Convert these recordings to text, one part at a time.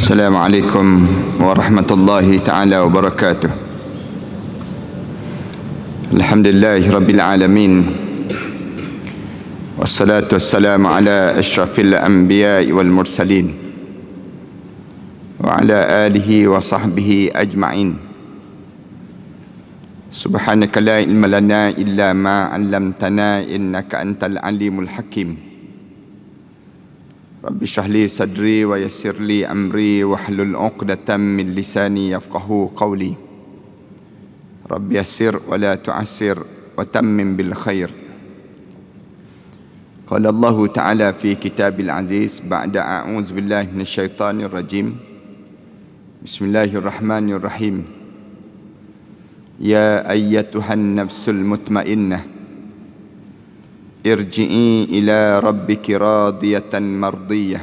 Assalamualaikum warahmatullahi ta'ala wabarakatuh. Alhamdulillahi rabbil alamin. Wassalatu wassalamu ala ashrafil anbiya'i wal mursalin wa ala alihi wa sahbihi ajma'in. Subhanaka la ilma lana illa ma 'allamtana innaka antal alimul hakim. Rabbi shrah li sadri wa yassir li amri wahlul 'uqdatam min lisani yafqahu qawli. Rabbi yassir wa la tu'assir wa tammim bil khair. Qala Allah Ta'ala fi kitabil aziz ba'da a'udzu billahi minasy syaithanir rajim. Bismillahirrahmanirrahim. Ya ayyatuhan nafsul mutmainnah irji'i ila rabbiki radiyatan mardiyah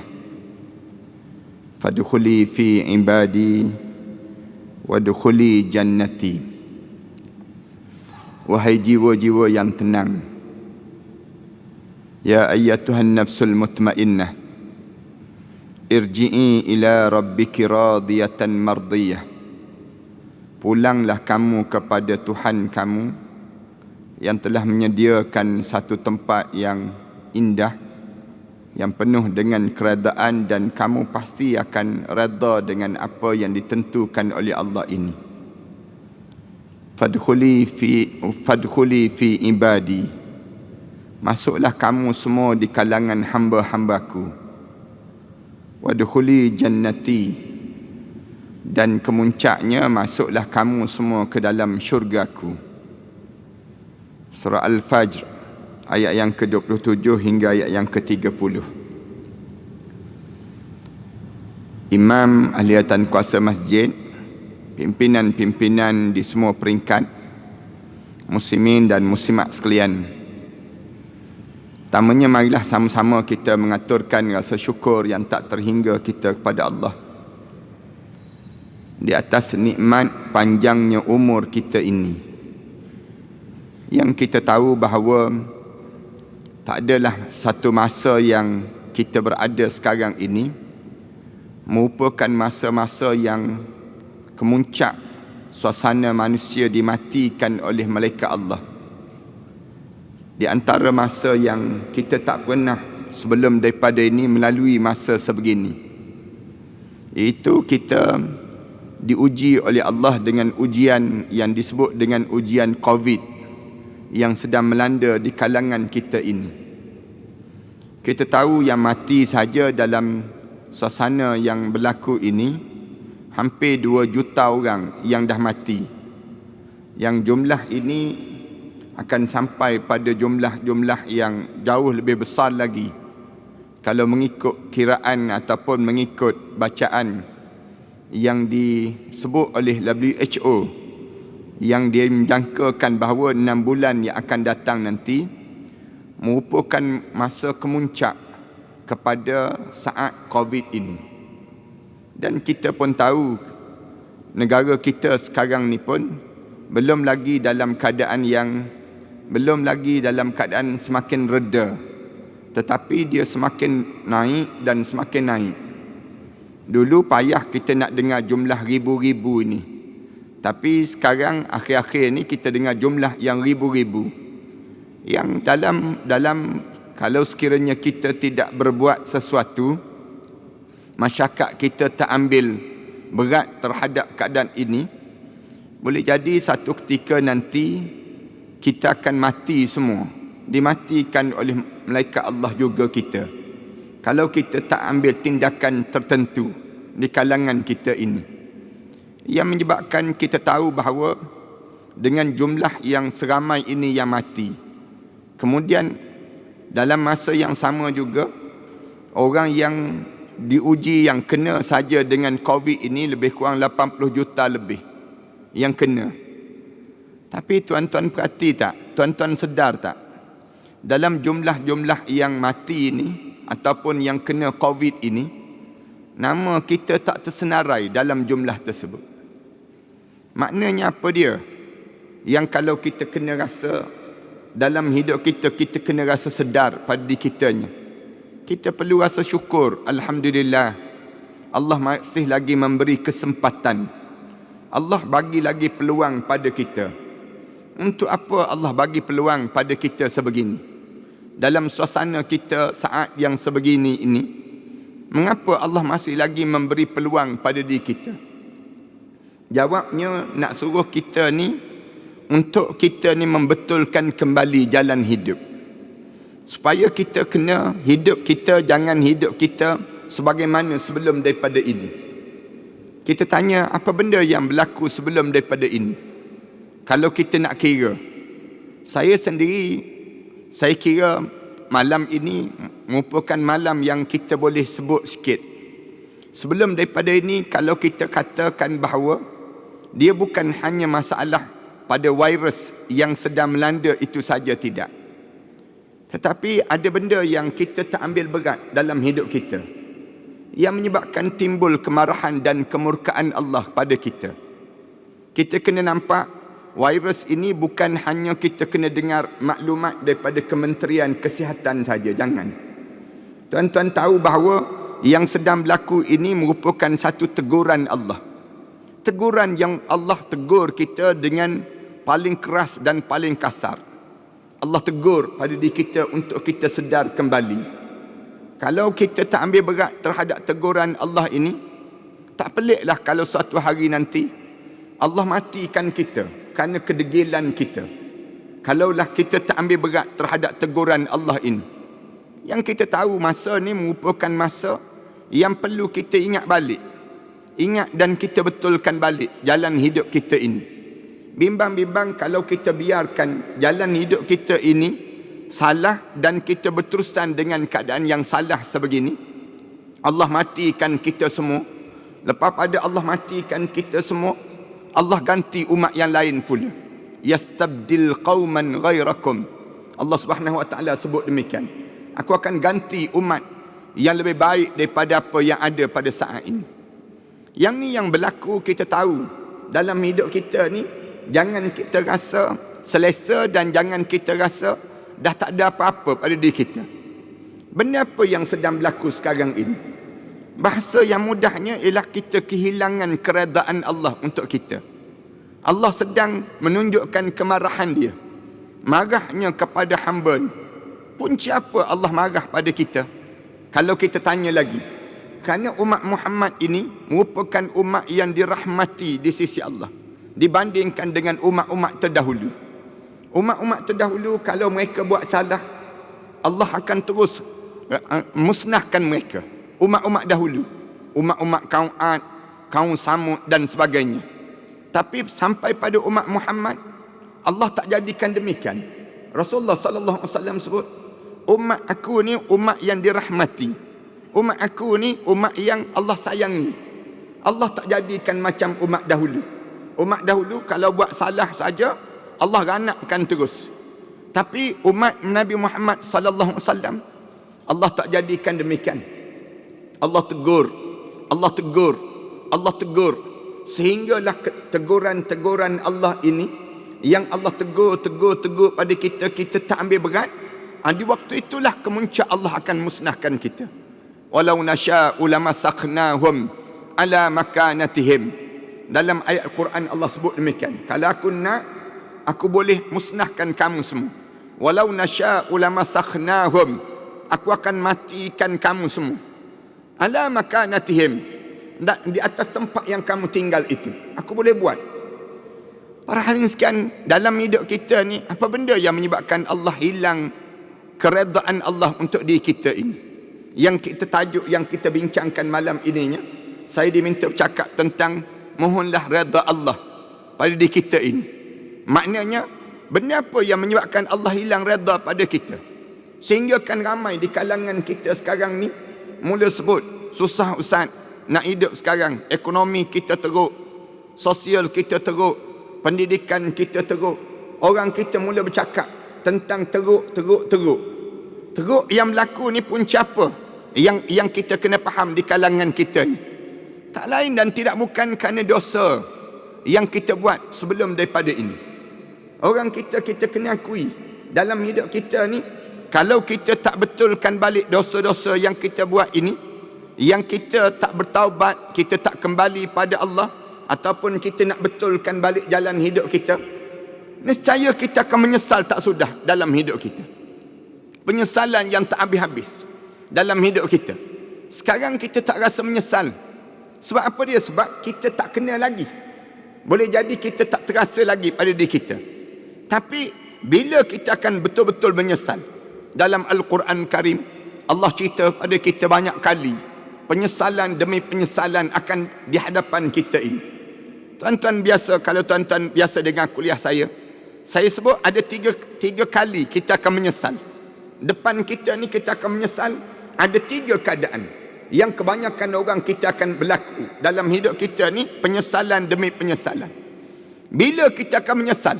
fadkhuli fi ibadi wadkhuli jannati. Wahai jiwa-jiwa yang tenang, ya ayyatuhan nafsul mutmainnah irji'i ila rabbiki radiyatan mardiyah, pulanglah kamu kepada Tuhan kamu yang telah menyediakan satu tempat yang indah, yang penuh dengan keredaan, dan kamu pasti akan redha dengan apa yang ditentukan oleh Allah ini. Fadkhuli fi ibadi, masuklah kamu semua di kalangan hamba-hambaku. Wadkhuli jannati, dan kemuncaknya masuklah kamu semua ke dalam syurgaku. Surah Al-Fajr ayat yang ke-27 hingga ayat yang ke-30. Imam Ahliatan Kuasa Masjid, pimpinan-pimpinan di semua peringkat, muslimin dan muslimat sekalian, pertamanya marilah sama-sama kita mengaturkan rasa syukur yang tak terhingga kita kepada Allah di atas nikmat panjangnya umur kita ini, yang kita tahu bahawa tak adalah satu masa yang kita berada sekarang ini merupakan masa-masa yang kemuncak suasana manusia dimatikan oleh malaikat Allah. Di antara masa yang kita tak pernah sebelum daripada ini melalui masa sebegini, iaitu kita diuji oleh Allah dengan ujian yang disebut dengan ujian COVID yang sedang melanda di kalangan kita ini. Kita tahu yang mati saja dalam suasana yang berlaku ini hampir 2 juta orang yang dah mati. Yang jumlah ini akan sampai pada jumlah-jumlah yang jauh lebih besar lagi kalau mengikut kiraan ataupun mengikut bacaan yang disebut oleh WHO, yang dia menjangkakan bahawa 6 bulan yang akan datang nanti merupakan masa kemuncak kepada saat COVID ini. Dan kita pun tahu negara kita sekarang ni pun belum lagi dalam keadaan semakin reda, tetapi dia semakin naik dan semakin naik. Dulu payah kita nak dengar jumlah ribu-ribu ini, tapi sekarang akhir-akhir ni kita dengar jumlah yang ribu-ribu. Yang dalam kalau sekiranya kita tidak berbuat sesuatu, masyarakat kita tak ambil berat terhadap keadaan ini, boleh jadi satu ketika nanti kita akan mati semua, dimatikan oleh malaikat Allah juga kita, kalau kita tak ambil tindakan tertentu di kalangan kita ini. Yang menyebabkan kita tahu bahawa dengan jumlah yang seramai ini yang mati, kemudian dalam masa yang sama juga orang yang diuji yang kena saja dengan COVID ini lebih kurang 80 juta lebih yang kena. Tapi tuan-tuan perhati tak? Tuan-tuan sedar tak? Dalam jumlah-jumlah yang mati ini ataupun yang kena COVID ini, nama kita tak tersenarai dalam jumlah tersebut. Maknanya apa dia? Yang kalau kita kena rasa dalam hidup kita, kita kena rasa sedar pada diri kitanya. Kita perlu rasa syukur. Alhamdulillah, Allah masih lagi memberi kesempatan. Allah bagi lagi peluang pada kita. Untuk apa Allah bagi peluang pada kita sebegini? Dalam suasana kita saat yang sebegini ini, mengapa Allah masih lagi memberi peluang pada diri kita? Jawabnya, nak suruh kita ni, untuk kita ni membetulkan kembali jalan hidup. Supaya kita kena hidup kita, jangan hidup kita sebagaimana sebelum daripada ini. Kita tanya, apa benda yang berlaku sebelum daripada ini? Kalau kita nak kira, saya sendiri, saya kira malam ini merupakan malam yang kita boleh sebut sikit. Sebelum daripada ini, kalau kita katakan bahawa dia bukan hanya masalah pada virus yang sedang melanda itu saja, tidak. Tetapi ada benda yang kita tak ambil berat dalam hidup kita, yang menyebabkan timbul kemarahan dan kemurkaan Allah pada kita. Kita kena nampak, virus ini bukan hanya kita kena dengar maklumat daripada Kementerian Kesihatan saja, jangan. Tuan-tuan tahu bahawa yang sedang berlaku ini merupakan satu teguran Allah. Teguran yang Allah tegur kita dengan paling keras dan paling kasar. Allah tegur pada diri kita untuk kita sedar kembali. Kalau kita tak ambil berat terhadap teguran Allah ini, tak peliklah kalau suatu hari nanti Allah matikan kita kerana kedegilan kita. Kalaulah kita tak ambil berat terhadap teguran Allah ini. Yang kita tahu masa ni merupakan masa yang perlu kita ingat balik. Ingat dan kita betulkan balik jalan hidup kita ini. Bimbang-bimbang kalau kita biarkan jalan hidup kita ini salah dan kita berterusan dengan keadaan yang salah sebegini, Allah matikan kita semua. Lepas pada Allah matikan kita semua, Allah ganti umat yang lain pula. Yastabdil qauman ghairakum. Allah Subhanahu wa taala sebut demikian. Aku akan ganti umat yang lebih baik daripada apa yang ada pada saat ini. Yang ni yang berlaku, kita tahu dalam hidup kita ni. Jangan kita rasa selesa dan jangan kita rasa dah tak ada apa-apa pada diri kita. Benda apa yang sedang berlaku sekarang ini? Bahasa yang mudahnya ialah kita kehilangan keredaan Allah untuk kita. Allah sedang menunjukkan kemarahan dia. Marahnya kepada hamba ni. Punca apa Allah marah pada kita? Kalau kita tanya lagi. Kerana umat Muhammad ini merupakan umat yang dirahmati di sisi Allah. Dibandingkan dengan umat-umat terdahulu. Umat-umat terdahulu kalau mereka buat salah, Allah akan terus musnahkan mereka. Umat-umat dahulu, umat-umat kaum Ad, kaum Samud dan sebagainya. Tapi sampai pada umat Muhammad, Allah tak jadikan demikian. Rasulullah sallallahu alaihi wasallam sebut, umat aku ni umat yang dirahmati. Umat aku ni umat yang Allah sayangi. Allah tak jadikan macam umat dahulu. Umat dahulu kalau buat salah saja, Allah ranakkan terus. Tapi umat Nabi Muhammad sallallahu alaihi wasallam, Allah tak jadikan demikian. Allah tegur, Allah tegur, Allah tegur. Sehinggalah teguran-teguran Allah ini, yang Allah tegur pada kita, kita tak ambil berat. Di waktu itulah kemuncak Allah akan musnahkan kita. Walau nasya'u lamasakhnahum ala makanatihim. Dalam ayat Al-Quran Allah sebut demikian. Kalau aku nak, aku boleh musnahkan kamu semua. Walau nasya'u lamasakhnahum. Aku akan matikan kamu semua. Ala makanatihim. Di atas tempat yang kamu tinggal itu. Aku boleh buat. Para hadirin sekalian, dalam hidup kita ni, apa benda yang menyebabkan Allah hilang keredaan Allah untuk diri kita ini? Yang kita tajuk, yang kita bincangkan malam ininya, saya diminta bercakap tentang mohonlah redha Allah pada diri kita ini. Maknanya, benda apa yang menyebabkan Allah hilang redha pada kita? Sehingga kan ramai di kalangan kita sekarang ni mula sebut, susah ustaz nak hidup sekarang. Ekonomi kita teruk, sosial kita teruk, pendidikan kita teruk. Orang kita mula bercakap tentang teruk. Teruk yang berlaku ni punca apa? Yang kita kena faham di kalangan kita ni. Tak lain dan tidak bukan kerana dosa yang kita buat sebelum daripada ini. Orang kita kena akui dalam hidup kita ni, kalau kita tak betulkan balik dosa-dosa yang kita buat ini, yang kita tak bertaubat, kita tak kembali pada Allah, ataupun kita nak betulkan balik jalan hidup kita, nescaya kita akan menyesal tak sudah dalam hidup kita. Penyesalan yang tak habis-habis dalam hidup kita. Sekarang kita tak rasa menyesal. Sebab apa dia? Sebab kita tak kenal lagi. Boleh jadi kita tak terasa lagi pada diri kita. Tapi bila kita akan betul-betul menyesal, dalam Al-Quran Karim Allah cerita pada kita banyak kali penyesalan demi penyesalan akan di hadapan kita ini. Tuan-tuan biasa, kalau tuan-tuan biasa dengar kuliah saya sebut ada tiga kali kita akan menyesal. Depan kita ni kita akan menyesal. Ada 3 keadaan yang kebanyakan orang kita akan berlaku dalam hidup kita ni, penyesalan demi penyesalan. Bila kita akan menyesal?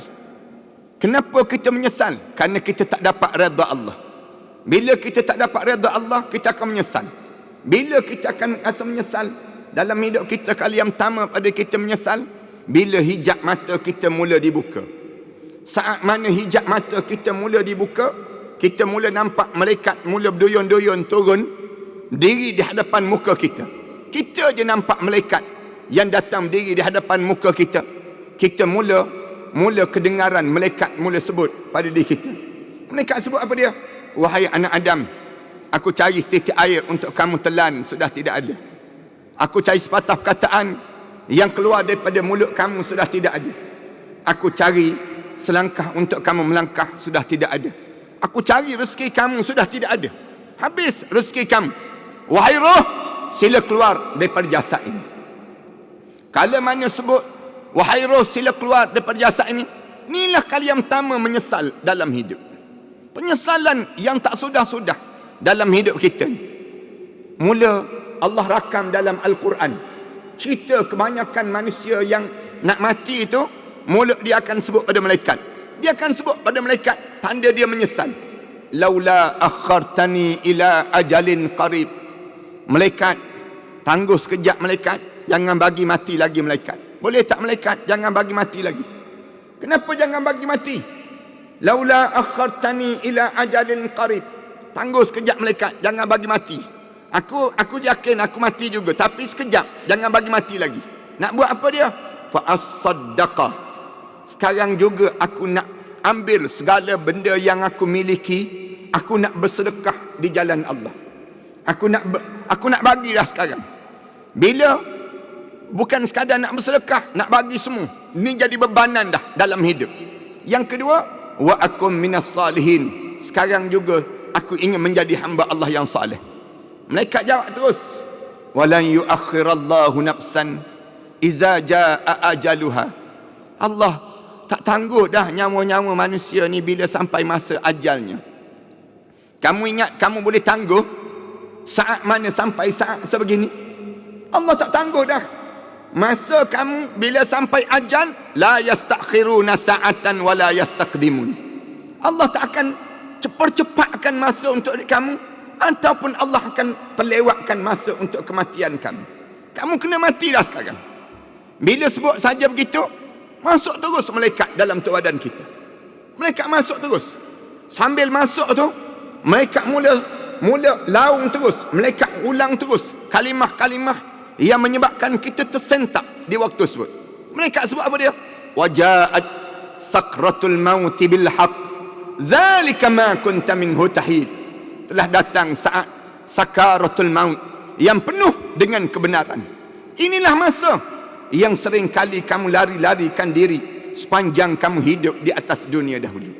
Kenapa kita menyesal? Kerana kita tak dapat redha Allah. Bila kita tak dapat redha Allah, kita akan menyesal. Bila kita akan rasa menyesal dalam hidup kita? Kali yang pertama pada kita menyesal, bila hijab mata kita mula dibuka. Saat mana hijab mata kita mula dibuka, kita mula nampak malaikat mula berduyun-duyun turun diri di hadapan muka kita. Kita je nampak malaikat yang datang berdiri di hadapan muka kita. Kita mula kedengaran malaikat mula sebut pada diri kita. Malaikat sebut apa dia? Wahai anak Adam, aku cari setitik air untuk kamu telan, sudah tidak ada. Aku cari sepatah perkataan yang keluar daripada mulut kamu, sudah tidak ada. Aku cari selangkah untuk kamu melangkah, sudah tidak ada. Aku cari rezeki kamu, sudah tidak ada. Habis rezeki kamu. Wahai roh, sila keluar daripada jasad ini. Kalau mana sebut wahai roh, sila keluar daripada jasad ini, inilah kali yang pertama menyesal dalam hidup. Penyesalan yang tak sudah-sudah dalam hidup kita. Mula Allah rakam dalam Al-Quran cerita kebanyakan manusia yang nak mati itu, mulut dia akan sebut pada malaikat. Dia akan sebut pada malaikat, tanda dia menyesal. Laula akhartani ila ajalin qarib. Malaikat, tangguh sekejap malaikat, jangan bagi mati lagi malaikat. Boleh tak malaikat, jangan bagi mati lagi. Kenapa jangan bagi mati? Laula akhartani ila ajalin qarib. Tangguh sekejap malaikat, jangan bagi mati. Aku yakin aku mati juga, tapi sekejap, jangan bagi mati lagi. Nak buat apa dia? Fa as-saddaqa. Sekarang juga aku nak ambil segala benda yang aku miliki, aku nak bersedekah di jalan Allah. Aku nak bagi dah sekarang. Bila bukan sekadar nak bersedekah, nak bagi semua. Ini jadi bebanan dah dalam hidup. Yang kedua, wa akum minas salihin. Sekarang juga aku ingin menjadi hamba Allah yang saleh. Malaikat jawab terus, walan yuakhirallahu nafsan iza jaa ajaluha. Allah tak tangguh dah nyawa-nyawa manusia ni bila sampai masa ajalnya. Kamu ingat kamu boleh tangguh saat mana sampai saat sebegini? Allah tak tangguh dah. Masa kamu bila sampai ajal, la yastakhiruna sa'atan wa la yastaqdimun. Allah tak akan cepat-cepatkan masa untuk kamu, ataupun Allah akan perlewatkan masa untuk kematian kamu. Kamu kena mati dah sekarang. Bila sebut saja begitu, masuk terus malaikat dalam tu badan kita. Malaikat masuk terus. Sambil masuk tu, malaikat mula laung terus. Malaikat ulang terus kalimah-kalimah yang menyebabkan kita tersentak di waktu sebut. Malaikat sebut apa dia? Wajaat sakratul mauti bil haqq. Dzalika ma kunta minhu tahid. Telah datang saat sakaratul maut yang penuh dengan kebenaran. Inilah masa yang sering kali kamu lari-larikan diri sepanjang kamu hidup di atas dunia dahulu.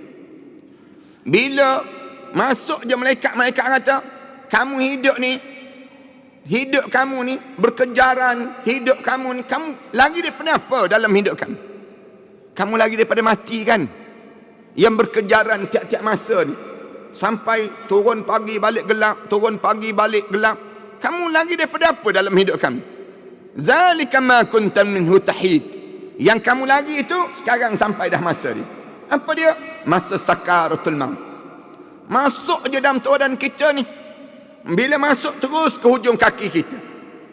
Bila masuk je malaikat kata, kamu hidup kamu ni berkejaran, hidup kamu ni, kamu lagi daripada apa dalam hidup kamu? Kamu lagi daripada mati kan? Yang berkejaran tiap-tiap masa ni, sampai turun pagi balik gelap, turun pagi balik gelap. Kamu lagi daripada apa dalam hidup kamu? Zalika ma kunta minhu tahid. Yang kamu lagi itu sekarang sampai dah masa dia. Apa dia? Masa sakaratul maut. Masuk je dalam badan kita ni. Bila masuk terus ke hujung kaki kita.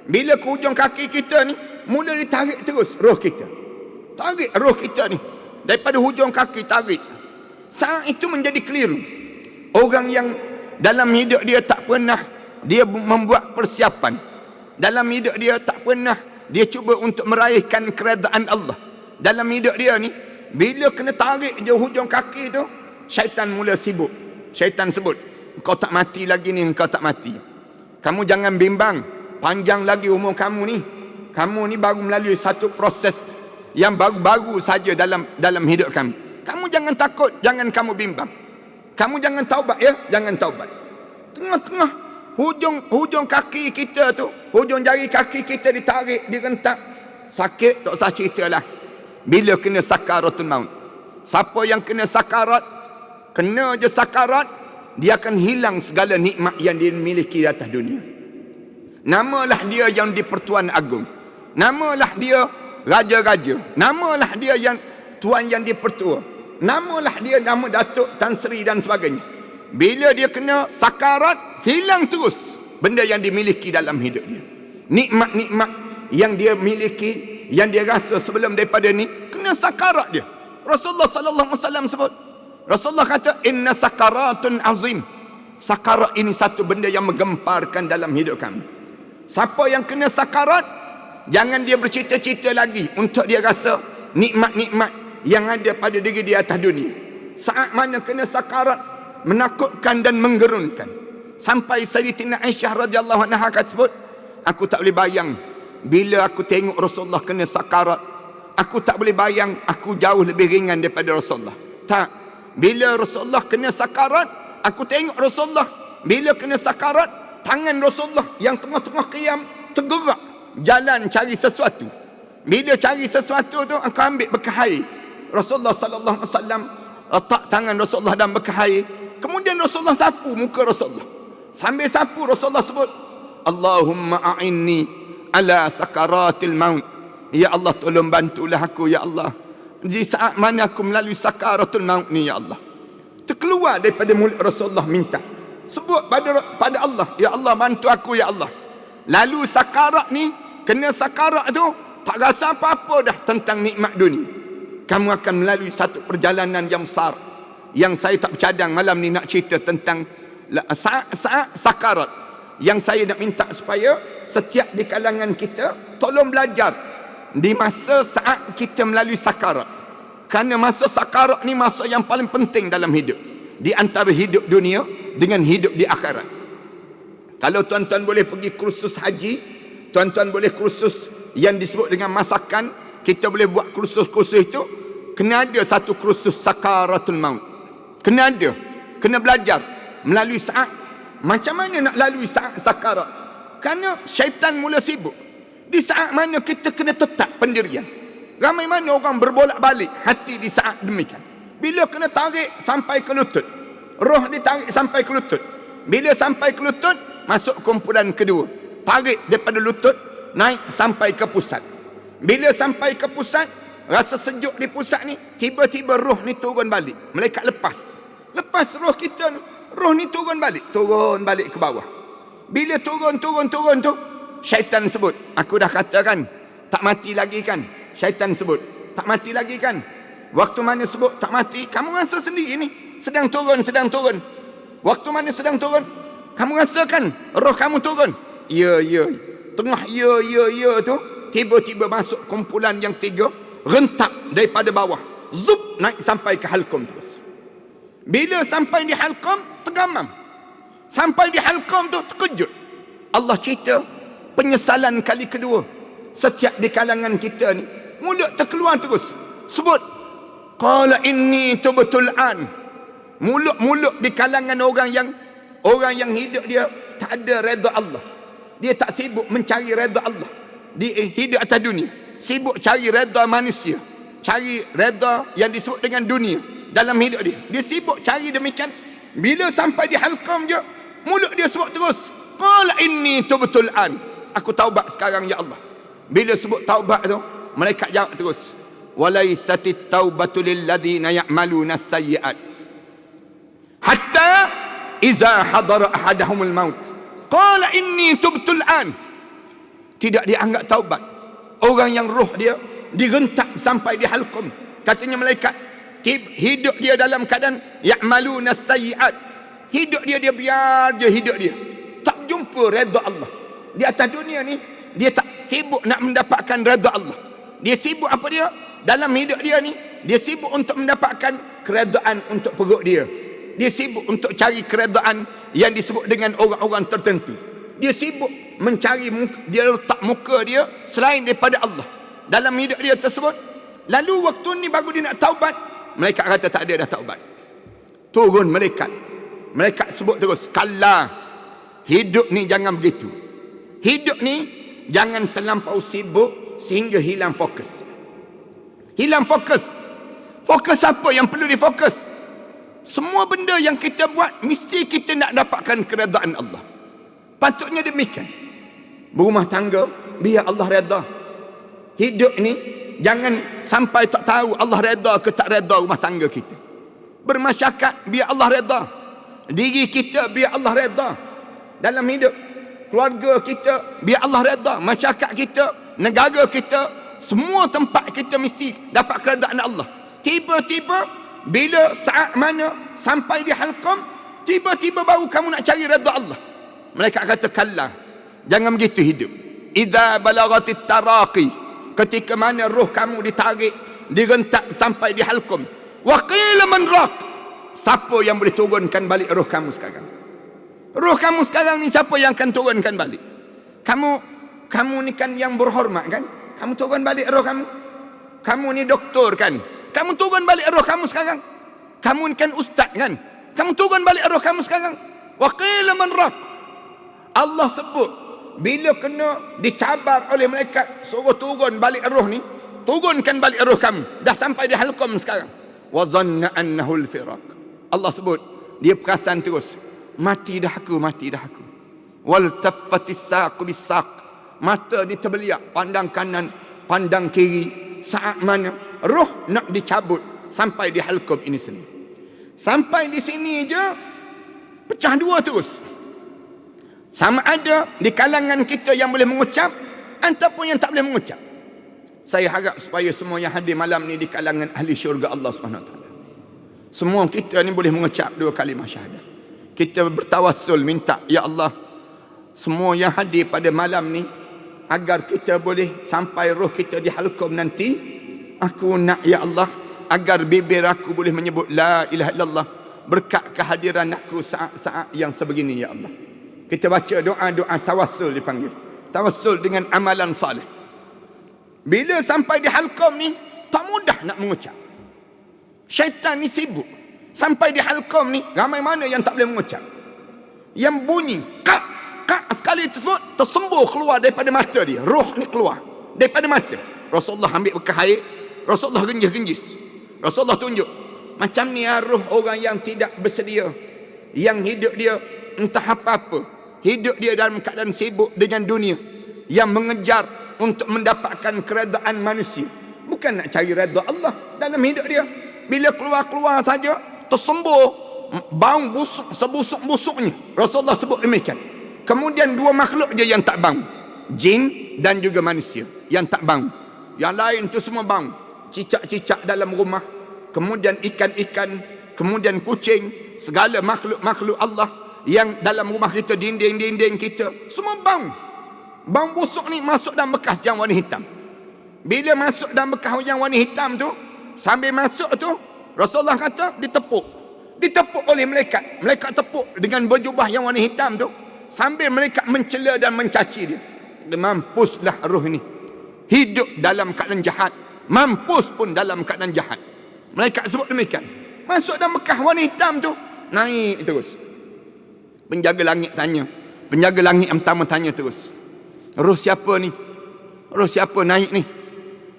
Bila ke hujung kaki kita ni, mula ditarik terus roh kita. Tarik roh kita ni daripada hujung kaki, tarik. Saat itu menjadi keliru. Orang yang dalam hidup dia tak pernah dia membuat persiapan, Dalam hidup dia tak pernah dia cuba untuk meraihkan keredaan Allah. Dalam hidup dia ni, bila kena tarik je hujung kaki tu, syaitan mula sibuk. Syaitan sebut, engkau tak mati lagi ni, engkau tak mati. Kamu jangan bimbang, panjang lagi umur kamu ni. Kamu ni baru melalui satu proses yang baru-baru saja dalam hidup kamu. Kamu jangan takut, jangan kamu bimbang. Kamu jangan taubat ya, jangan taubat. Tengah-tengah hujung kaki kita tu, hujung jari kaki kita ditarik, direntak. Sakit, tak usah ceritalah. Bila kena sakaratul maut. Siapa yang kena sakarat, kena je sakarat, dia akan hilang segala nikmat yang dia miliki di atas dunia. Namalah dia yang di-Pertuan Agong. Namalah dia raja-raja. Namalah dia yang tuan yang di-Pertua. Namalah dia nama Datuk Tan Sri dan sebagainya. Bila dia kena sakarat, hilang terus benda yang dimiliki dalam hidup dia. Nikmat-nikmat yang dia miliki, yang dia rasa sebelum daripada ni, kena sakarat dia. Rasulullah sallallahu alaihi wasallam sebut. Rasulullah kata, inna sakaratun azim. Sakarat ini satu benda yang menggemparkan dalam hidup kami. Siapa yang kena sakarat, jangan dia bercita-cita lagi untuk dia rasa nikmat-nikmat yang ada pada diri dia atas dunia. Saat mana kena sakarat, menakutkan dan menggerunkan. Sampai Sayyidatina Aisyah radhiyallahu anha kata sebut, aku tak boleh bayang bila aku tengok Rasulullah kena sakarat, aku tak boleh bayang aku jauh lebih ringan daripada Rasulullah. Tak. Bila Rasulullah kena sakarat, aku tengok Rasulullah bila kena sakarat, tangan Rasulullah yang tengah-tengah qiyam tergerak jalan cari sesuatu. Bila cari sesuatu tu, aku ambil bekas air. Rasulullah sallallahu alaihi wasallam letak tangan Rasulullah dalam bekas air. Kemudian Rasulullah sapu muka Rasulullah. Sambil sapu, Rasulullah sebut, Allahumma a'inni ala sakaratil maut. Ya Allah, tolong bantulah aku ya Allah. Di saat mana aku melalui sakaratul maut ni ya Allah. Terkeluar daripada mulut Rasulullah minta. Sebut pada Allah, ya Allah bantu aku ya Allah. Lalu sakarat ni, kena sakarat tu, tak rasa apa-apa dah tentang nikmat dunia. Kamu akan melalui satu perjalanan yang besar, yang saya tak bercadang malam ni nak cerita tentang saat sakarat. Yang saya nak minta supaya setiap di kalangan kita tolong belajar di masa saat kita melalui sakarat. Kerana masa sakarat ni masa yang paling penting dalam hidup, di antara hidup dunia dengan hidup di akhirat. Kalau tuan-tuan boleh pergi kursus haji, tuan-tuan boleh kursus yang disebut dengan masakan, kita boleh buat kursus-kursus itu. Kena ada satu kursus sakaratul maut. Kena ada, kena belajar melalui saat. Macam mana nak lalui saat sakarat? Kerana syaitan mula sibuk. Di saat mana kita kena tetap pendirian. Ramai mana orang berbolak-balik hati di saat demikian. Bila kena tarik sampai ke lutut, roh ditarik sampai ke lutut. Bila sampai ke lutut, masuk kumpulan kedua. Tarik daripada lutut, naik sampai ke pusat. Bila sampai ke pusat, rasa sejuk di pusat ni, tiba-tiba roh ni turun balik. Malaikat lepas. Lepas roh kita ni, roh ni turun balik ke bawah. Bila turun tu, syaitan sebut, aku dah katakan tak mati lagi kan. Syaitan sebut, tak mati lagi kan. Waktu mana sebut tak mati, kamu rasa sendiri ni sedang turun. Waktu mana sedang turun, kamu rasakan roh kamu turun. Ya. Tengah ya tu, tiba-tiba masuk kumpulan yang tiga, rentak daripada bawah, zup naik sampai ke halqum terus. Bila sampai di halqum, tergamam. Sampai di halqum tu terkejut. Allah cerita penyesalan kali kedua. Setiap di kalangan kita ni, mulut terkeluar terus sebut, qala inni tubtul an. Mulut di kalangan orang yang hidup dia tak ada redha Allah. Dia tak sibuk mencari redha Allah. Dia hidup atas dunia, sibuk cari redha manusia, cari redha yang disebut dengan dunia dalam hidup dia. Dia sibuk cari demikian. Bila sampai di halqum je, mulut dia sebut terus, qala inni tubtul an. Aku taubat sekarang ya Allah. Bila sebut taubat tu, malaikat jawab terus, walaisatit taubatu lilladzina ya'maluna as-sayyi'at hatta iza hadara ahadahumul maut qala inni tubtul an. Tidak dianggap taubat orang yang roh dia direntak sampai di halqum. Katanya malaikat, hidup dia dalam keadaan ya'maluna as-sayyi'at. Hidup dia biar je hidup dia, tak jumpa redha Allah. di atas dunia ni, dia tak sibuk nak mendapatkan redha Allah. Dia sibuk apa dia? Dalam hidup dia ni, dia sibuk untuk mendapatkan keredaan untuk perut dia. Dia sibuk untuk cari keredaan yang disebut dengan orang-orang tertentu. Dia sibuk mencari dia letak muka dia selain daripada Allah dalam hidup dia tersebut. Lalu waktu ni baru dia nak taubat, malaikat kata tak ada dah taubat. Turun malaikat. Malaikat sebut terus, kalla, hidup ni jangan begitu. Hidup ni jangan terlampau sibuk sehingga hilang fokus. Hilang fokus. Fokus apa yang perlu difokus? Semua benda yang kita buat, mesti kita nak dapatkan keredaan Allah. Patutnya demikian. Berumah tangga, biar Allah redha. Hidup ni, jangan sampai tak tahu Allah redha ke tak redha rumah tangga kita. Bermasyarakat, biar Allah redha. Diri kita, biar Allah redha. Dalam hidup, keluarga kita, biar Allah redha. Masyarakat kita, negara kita, semua tempat kita mesti dapat keredaan Allah. Tiba-tiba, bila saat mana sampai di halqam, tiba-tiba baru kamu nak cari redha Allah. Mereka kata, kalla, jangan begitu hidup. Idza balagatit taraqi, ketika mana roh kamu ditarik, direntak sampai di halqam. Wa qila man raq, siapa yang boleh turunkan balik roh kamu sekarang? Roh kamu sekarang ni siapa yang akan turunkan balik? Kamu ni kan yang berhormat kan? Kamu turun balik roh kamu. Kamu ni doktor kan? Kamu turun balik roh kamu sekarang. Kamu ni kan ustaz kan? Kamu turun balik roh kamu sekarang. Wa qila man raq, Allah sebut, bila kena dicabar oleh malaikat, suruh turun balik roh ni, turunkan balik roh kamu. Dah sampai di halqam sekarang. Wa dhanna annahu al-firaq. Allah sebut, dia perasan terus, mati dah aku. Wal taffatis saq bis-saq, mata diterbeliak, pandang kanan, pandang kiri, saat mana roh nak dicabut sampai di halqam ini sendiri. Sampai di sini je pecah dua terus. Sama ada di kalangan kita yang boleh mengucap ataupun yang tak boleh mengucap. Saya harap supaya semua yang hadir malam ni di kalangan ahli syurga Allah SWT. Semua kita ni boleh mengucap dua kalimah syahadah. Kita bertawassul minta, ya Allah, semua yang hadir pada malam ni, agar kita boleh sampai roh kita di halqam nanti, aku nak ya Allah, agar bibir aku boleh menyebut la ilaha illallah berkat kehadiran aku saat-saat yang sebegini ya Allah. Kita baca doa-doa tawassul dipanggil. Tawassul dengan amalan salih. Bila sampai di halqam ni, tak mudah nak mengucap. Syaitan ni sibuk. Sampai di halqam ni, ramai mana yang tak boleh mengucap. Yang bunyi, kak sekali tersebut, tersembur keluar daripada mata dia. Roh ni keluar daripada mata. Rasulullah ambil bekas air, Rasulullah genjis-genjis. Rasulullah tunjuk, macam ni roh orang yang tidak bersedia, yang hidup dia entah apa-apa, hidup dia dalam keadaan sibuk dengan dunia, yang mengejar untuk mendapatkan keredaan manusia, bukan nak cari redha Allah dalam hidup dia. Bila keluar-keluar saja, tersembur bau busuk sebusuk-busuknya. Rasulullah sebut demikian. Kemudian dua makhluk je yang tak bau, jin dan juga manusia yang tak bau. Yang lain tu semua bau. Cicak-cicak dalam rumah, kemudian ikan-ikan, kemudian kucing, segala makhluk-makhluk Allah yang dalam rumah kita, dinding-dinding kita, semua bau. Bau busuk ni masuk dalam bekas yang warna hitam. Bila masuk dalam bekas yang warna hitam tu, sambil masuk tu, Rasulullah kata ditepuk oleh malaikat. Malaikat tepuk dengan berjubah yang warna hitam tu, sambil malaikat mencela dan mencaci dia. Mampuslah roh ni hidup dalam keadaan jahat, mampus pun dalam keadaan jahat. Malaikat sebut demikian. Masuk dalam bekas warna hitam tu, naik terus. Penjaga langit yang pertama tanya terus, roh siapa ni? Roh siapa naik ni?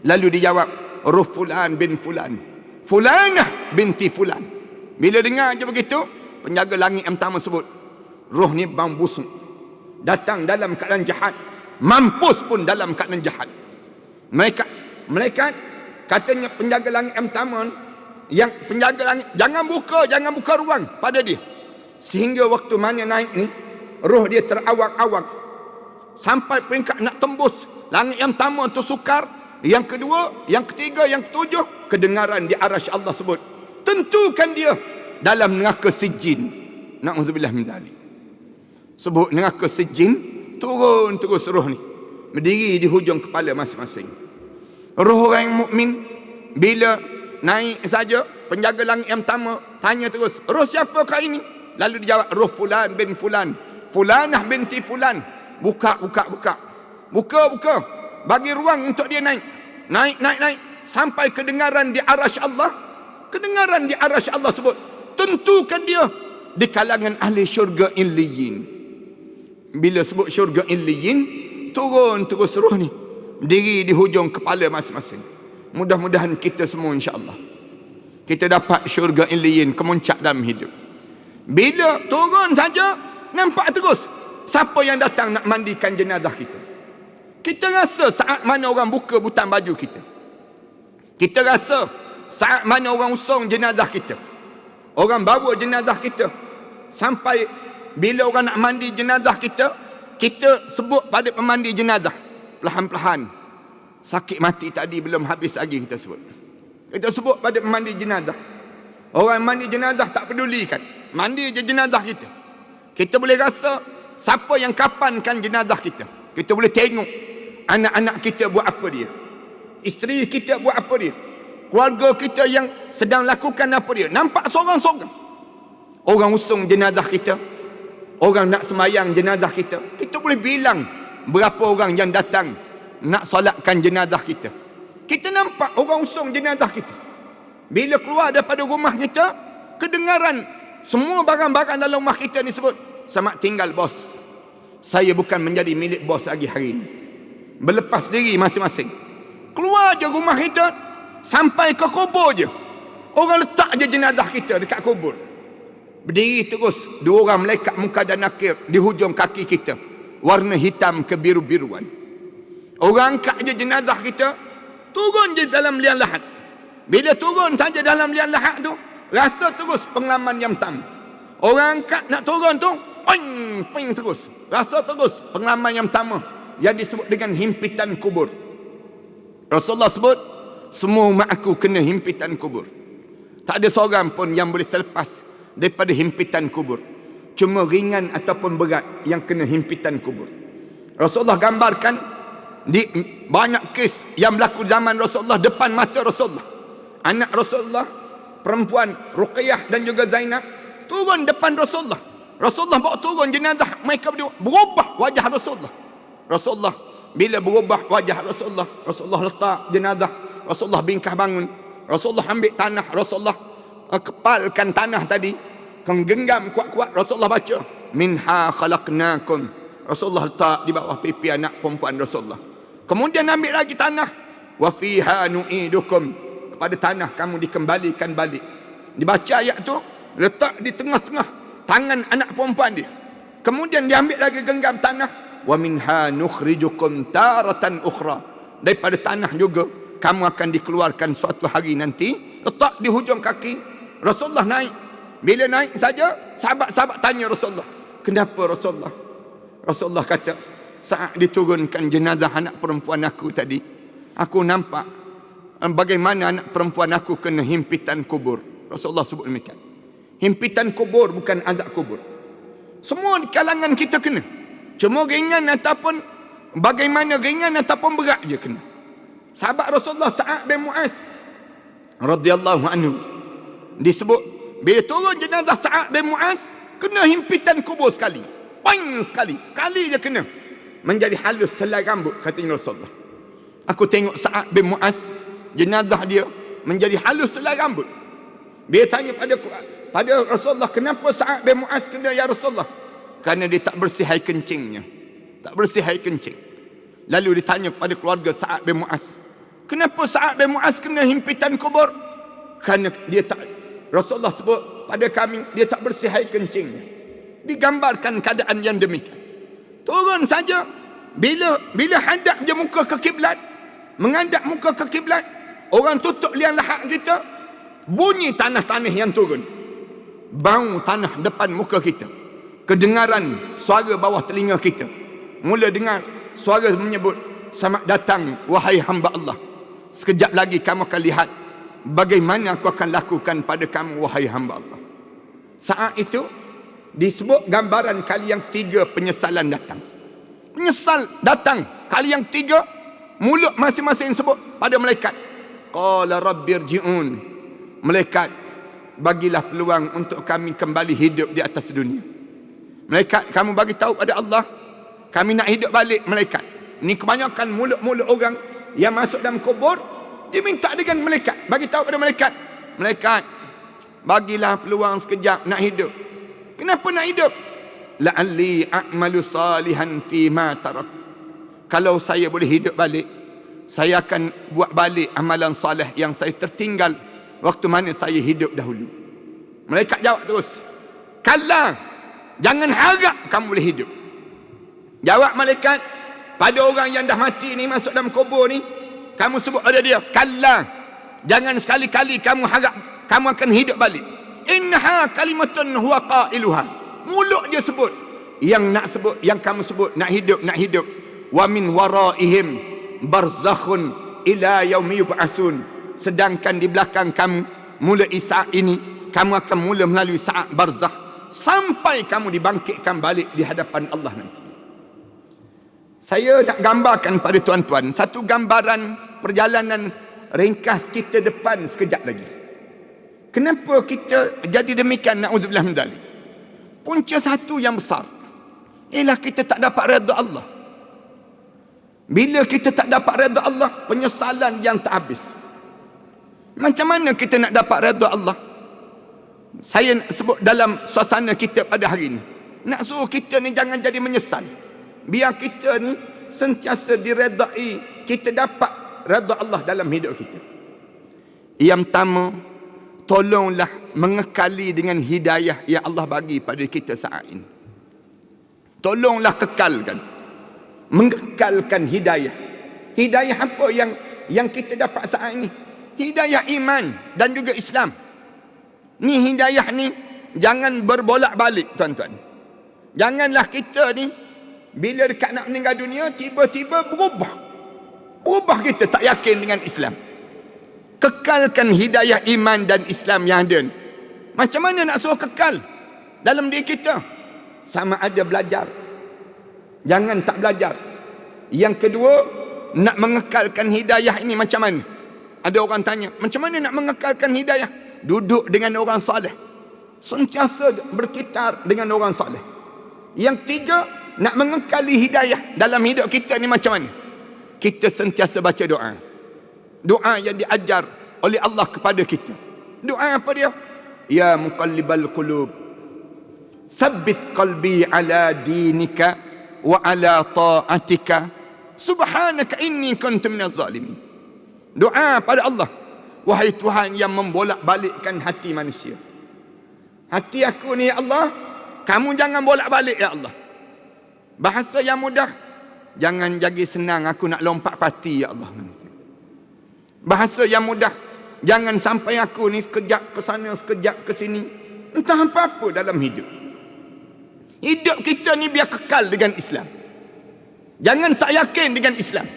Lalu dijawab, roh fulan bin fulan, fulanah binti fulan. Bila dengar je begitu, penjaga langit yang pertama sebut, roh ni bau busuk, datang dalam keadaan jahat, mampus pun dalam keadaan jahat. Malaikat katanya penjaga langit yang pertama, yang penjaga langit, jangan buka ruang pada dia, sehingga waktu mana naik ni, roh dia terawak-awak sampai peringkat nak tembus langit yang pertama tu sukar, yang kedua, yang ketiga, yang ketujuh, kedengaran di arasy Allah sebut, tentukan dia dalam neraka sijin. Na'udzubillah min dzalik. Sebut neraka sijin, turun terus roh ni, berdiri di hujung kepala masing-masing. Roh orang mukmin bila naik saja, penjaga langit yang pertama tanya terus, roh siapa kau ini? Lalu dia jawab, roh fulan bin fulan, fulanah binti fulan. Buka. Bagi ruang untuk dia naik. Naik. Sampai kedengaran di arasy Allah. Kedengaran di arasy Allah sebut, tentukan dia di kalangan ahli syurga Illiyin. Bila sebut syurga Illiyin, turun terus roh ni, berdiri di hujung kepala masing-masing. Mudah-mudahan kita semua insya-Allah kita dapat syurga Illiyin, kemuncak dalam hidup. Bila turun saja, nampak terus siapa yang datang nak mandikan jenazah kita. Kita rasa saat mana orang buka butang baju kita. Kita rasa saat mana orang usung jenazah kita, orang bawa jenazah kita, sampai bila orang nak mandi jenazah kita, kita sebut pada pemandi jenazah perlahan-lahan, sakit mati tadi belum habis lagi kita sebut. Kita sebut pada pemandi jenazah. Orang mandi jenazah tak pedulikan, mandi je jenazah kita. Kita boleh rasa siapa yang kapankan jenazah kita. Kita boleh tengok anak-anak kita buat apa dia, isteri kita buat apa dia, keluarga kita yang sedang lakukan apa dia. Nampak sorang-sorang. Orang usung jenazah kita, orang nak semayang jenazah kita. Kita boleh bilang berapa orang yang datang nak solatkan jenazah kita. Kita nampak orang usung jenazah kita. Bila keluar daripada rumah kita, kedengaran semua barang-barang dalam rumah kita ni sebut, selamat tinggal bos, saya bukan menjadi milik bos lagi hari ini. Berlepas diri masing-masing. Keluar je rumah kita, sampai ke kubur je, orang letak je jenazah kita dekat kubur. Berdiri terus dua orang malaikat muka dan nakir di hujung kaki kita, warna hitam kebiru-biruan. Orang angkat je jenazah kita, turun je dalam liang lahat. Bila turun saja dalam liang lahat tu, rasa terus pengalaman yang pertama. Orang angkat nak turun tu, poing terus, rasa terus pengalaman yang pertama yang disebut dengan himpitan kubur. Rasulullah sebut, semua umat aku kena himpitan kubur. Tak ada seorang pun yang boleh terlepas daripada himpitan kubur. Cuma ringan ataupun berat yang kena himpitan kubur. Rasulullah gambarkan di banyak kes yang berlaku zaman Rasulullah, depan mata Rasulullah. Anak Rasulullah, perempuan Ruqayyah dan juga Zainab, turun depan Rasulullah. Rasulullah bawa turun jenazah, mereka berdua, berubah wajah Rasulullah. Rasulullah bila berubah wajah Rasulullah, Rasulullah letak jenazah, Rasulullah bingkah bangun, Rasulullah ambil tanah, Rasulullah kepalkan tanah tadi, genggam kuat-kuat, Rasulullah baca, minha khalaqnakum. Rasulullah letak di bawah pipi anak perempuan Rasulullah. Kemudian ambil lagi tanah, wa fiha nu'idukum, kepada tanah kamu dikembalikan balik. Dibaca ayat tu, letak di tengah-tengah tangan anak perempuan dia. Kemudian diambil lagi genggam tanah, wa minha nukhrijukum taratan ukhra, daripada tanah juga kamu akan dikeluarkan suatu hari nanti. Letak di hujung kaki Rasulullah naik. Bila naik saja, sahabat-sahabat tanya Rasulullah, kenapa Rasulullah? Rasulullah kata, saat diturunkan jenazah anak perempuan aku tadi, aku nampak bagaimana anak perempuan aku kena himpitan kubur. Rasulullah sebut demikian. Himpitan kubur bukan azab kubur. Semua di kalangan kita kena. Cuma ringan ataupun bagaimana ringan ataupun berat je kena. Sahabat Rasulullah Sa'ad bin Mu'az radhiyallahu anhu disebut, bila turun jenazah Sa'ad bin Mu'az, kena himpitan kubur sekali. Poing sekali je kena. Menjadi halus selai rambut, katanya Rasulullah. Aku tengok Sa'ad bin Mu'az, jenazah dia menjadi halus selai rambut. Dia tanya pada Rasulullah, kenapa Sa'ad bin Mu'az kena ya Rasulullah? Kerana dia tak bersih air kencingnya. Tak bersih air kencing. Lalu ditanya kepada keluarga Sa'ad bin Mu'az, kenapa Sa'ad bin Mu'az kena himpitan kubur? Kerana dia tak, Rasulullah sebut pada kami, dia tak bersih air kencingnya. Digambarkan keadaan yang demikian. Turun saja, bila hadap je muka ke kiblat, menghadap muka ke kiblat, orang tutup liang lahat kita, bunyi tanah-tanah yang turun, bau tanah depan muka kita, kedengaran suara bawah telinga kita, mula dengar suara menyebut, selamat datang wahai hamba Allah, sekejap lagi kamu akan lihat bagaimana aku akan lakukan pada kamu wahai hamba Allah. Saat itu disebut gambaran kali yang 3 penyesalan datang. Menyesal datang. Kali yang ketiga, mulut masing-masing sebut pada malaikat. Qala rabbirji'un. Malaikat, bagilah peluang untuk kami kembali hidup di atas dunia. Malaikat, kamu bagi tahu pada Allah, kami nak hidup balik. Malaikat, ni kebanyakan mulut-mulut orang yang masuk dalam kubur, dia minta dengan malaikat, bagi tahu pada malaikat, malaikat, bagilah peluang sekejap nak hidup. Kenapa nak hidup? La'alli a'malu salihan fi ma tarak. Kalau saya boleh hidup balik, saya akan buat balik amalan soleh yang saya tertinggal waktu mana saya hidup dahulu. Malaikat jawab terus, kalla, jangan harap kamu boleh hidup. Jawab malaikat pada orang yang dah mati ni, masuk dalam kubur ni, kamu sebut pada dia, kalla, jangan sekali-kali kamu harap kamu akan hidup balik. Innaha kalimatun huwa qailuha. Mulut dia sebut, yang nak sebut, yang kamu sebut, nak hidup, nak hidup. Wa min waraihim barzakhun ila yaumi yub'asun. Sedangkan di belakang kamu, mulai saat ini, kamu akan mula melalui saat barzakh sampai kamu dibangkitkan balik di hadapan Allah nanti. Saya nak gambarkan pada tuan-tuan satu gambaran perjalanan ringkas kita depan sekejap lagi. Kenapa kita jadi demikian? Na'udzubillah min dzalik. Punca satu yang besar ialah kita tak dapat redha Allah. Bila kita tak dapat redha Allah, penyesalan yang tak habis. Macam mana kita nak dapat redha Allah? Saya nak sebut dalam suasana kita pada hari ini, nak suruh kita ni jangan jadi menyesal. Biar kita ni sentiasa diredai, kita dapat redha Allah dalam hidup kita. Yang pertama, tolonglah mengekali dengan hidayah yang Allah bagi pada kita saat ini. Tolonglah kekalkan, mengekalkan hidayah. Hidayah apa yang kita dapat saat ini? Hidayah iman dan juga Islam. Ni hidayah ni jangan berbolak-balik, tuan-tuan. Janganlah kita ni bila dekat nak meninggal dunia, tiba-tiba berubah kita tak yakin dengan Islam. Kekalkan hidayah iman dan Islam yang ada ni. Macam mana nak suruh kekal dalam diri kita? Sama ada belajar, jangan tak belajar. Yang kedua, nak mengekalkan hidayah ini macam mana? Ada orang tanya, macam mana nak mengekalkan hidayah? Duduk dengan orang soleh, sentiasa berkitar dengan orang soleh. Yang tiga, nak mengekali hidayah dalam hidup kita ni macam mana? Kita sentiasa baca doa. Doa yang diajar oleh Allah kepada kita. Doa apa dia? Ya muqallibal qulub, tsabbit qalbi ala dinika wa ala ta'atika, subhanaka inni kuntu minaz zalimin. Doa pada Allah, wahai Tuhan yang membolak-balikkan hati manusia. Hati aku ni ya Allah, kamu jangan bolak-balik ya Allah. Bahasa yang mudah, jangan jadi senang aku nak lompat parti ya Allah. Bahasa yang mudah, jangan sampai aku ni sekejap ke sana, sekejap ke sini. Entah apa-apa dalam hidup. Hidup kita ni biar kekal dengan Islam. Jangan tak yakin dengan Islam.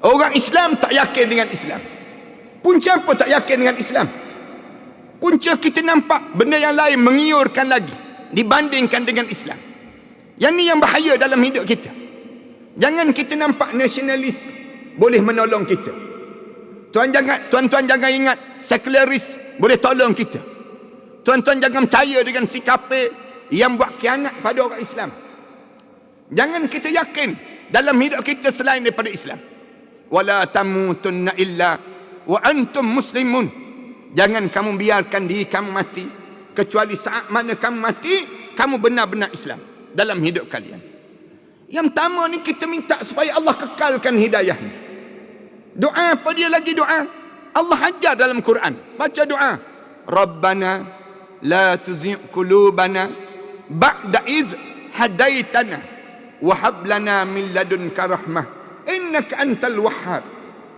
Orang Islam tak yakin dengan Islam. Punca apa tak yakin dengan Islam? Punca kita nampak benda yang lain mengiurkan lagi dibandingkan dengan Islam. Yang ni yang bahaya dalam hidup kita. Jangan kita nampak nasionalis boleh menolong kita. Tuan-tuan jangan ingat sekularis boleh tolong kita. Tuan-tuan jangan percaya dengan sikap yang buat khianat pada orang Islam. Jangan kita yakin dalam hidup kita selain daripada Islam. Wala tamutunna illa wa antum muslimun. Jangan kamu biarkan diri kamu mati kecuali saat mana kamu mati, kamu benar-benar Islam dalam hidup kalian. Yang pertama ni kita minta supaya Allah kekalkan hidayah ni. Doa apa dia lagi doa? Allah ajar dalam Quran. Baca doa. Rabbana la tuzigh qulubana ba'da idh hadaitana wa hab lana min ladunka rahmah innaka antal wahhab.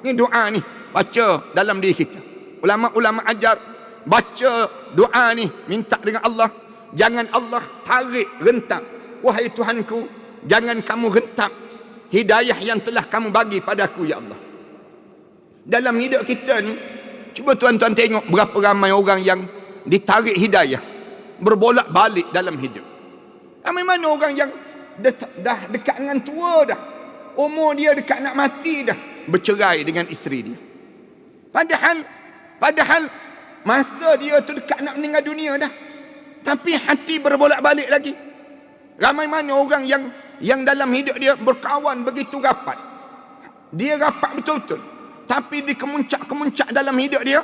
Ni doa ni baca dalam diri kita. Ulama-ulama ajar baca doa ni, minta dengan Allah. Jangan Allah tarik rentap. Wahai Tuhanku, jangan kamu rentap hidayah yang telah kamu bagi padaku ya Allah. Dalam hidup kita ni, cuba tuan-tuan tengok berapa ramai orang yang ditarik hidayah, berbolak-balik dalam hidup. Ramai mana orang yang dah dekat dengan tua dah. Umur dia dekat nak mati dah. Bercerai dengan isteri dia. Padahal masa dia tu dekat nak meninggal dunia dah. Tapi hati berbolak-balik lagi. Ramai mana orang yang dalam hidup dia berkawan begitu rapat. Dia rapat betul-betul. Tapi di kemuncak-kemuncak dalam hidup dia,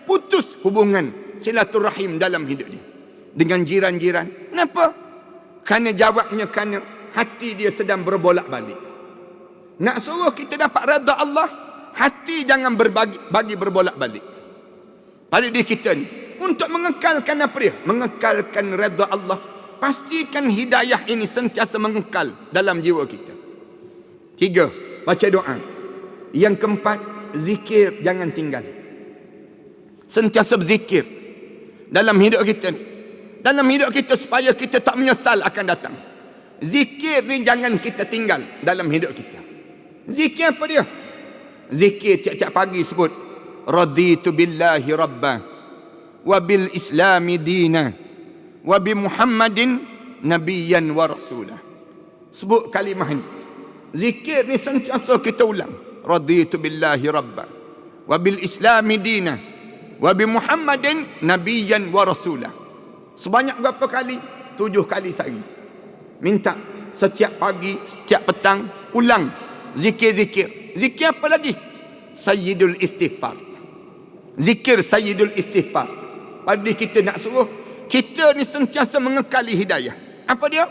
putus hubungan silaturahim dalam hidup dia dengan jiran-jiran. Kenapa? Kerana jawabnya kerana hati dia sedang berbolak-balik. Nak suruh kita dapat redha Allah, hati jangan bagi berbolak-balik. Pada diri kita ni, untuk mengekalkan apa dia? Mengekalkan redha Allah. Pastikan hidayah ini sentiasa mengekal dalam jiwa kita. 3, baca doa. Yang keempat, zikir jangan tinggal. Sentiasa berzikir dalam hidup kita ni. Dalam hidup kita supaya kita tak menyesal akan datang. Zikir ni jangan kita tinggal dalam hidup kita. Zikir apa dia? Zikir tiap-tiap pagi sebut raditu billahi rabba wa bil islami dina wa bi Muhammadin nabiyyan wa rasulah. Sebut kalimah ini. Zikir ni sentiasa kita ulang. Raditu billahi rabba wa bil islami dina wa bi Muhammadin nabiyyan wa rasulah. Sebanyak berapa kali? 7 kali sehari. Minta setiap pagi, setiap petang ulang zikir-zikir. Zikir apa lagi? Sayyidul istighfar. Zikir Sayyidul istighfar. Pada kita nak suruh kita ni sentiasa mengekali hidayah. Apa dia?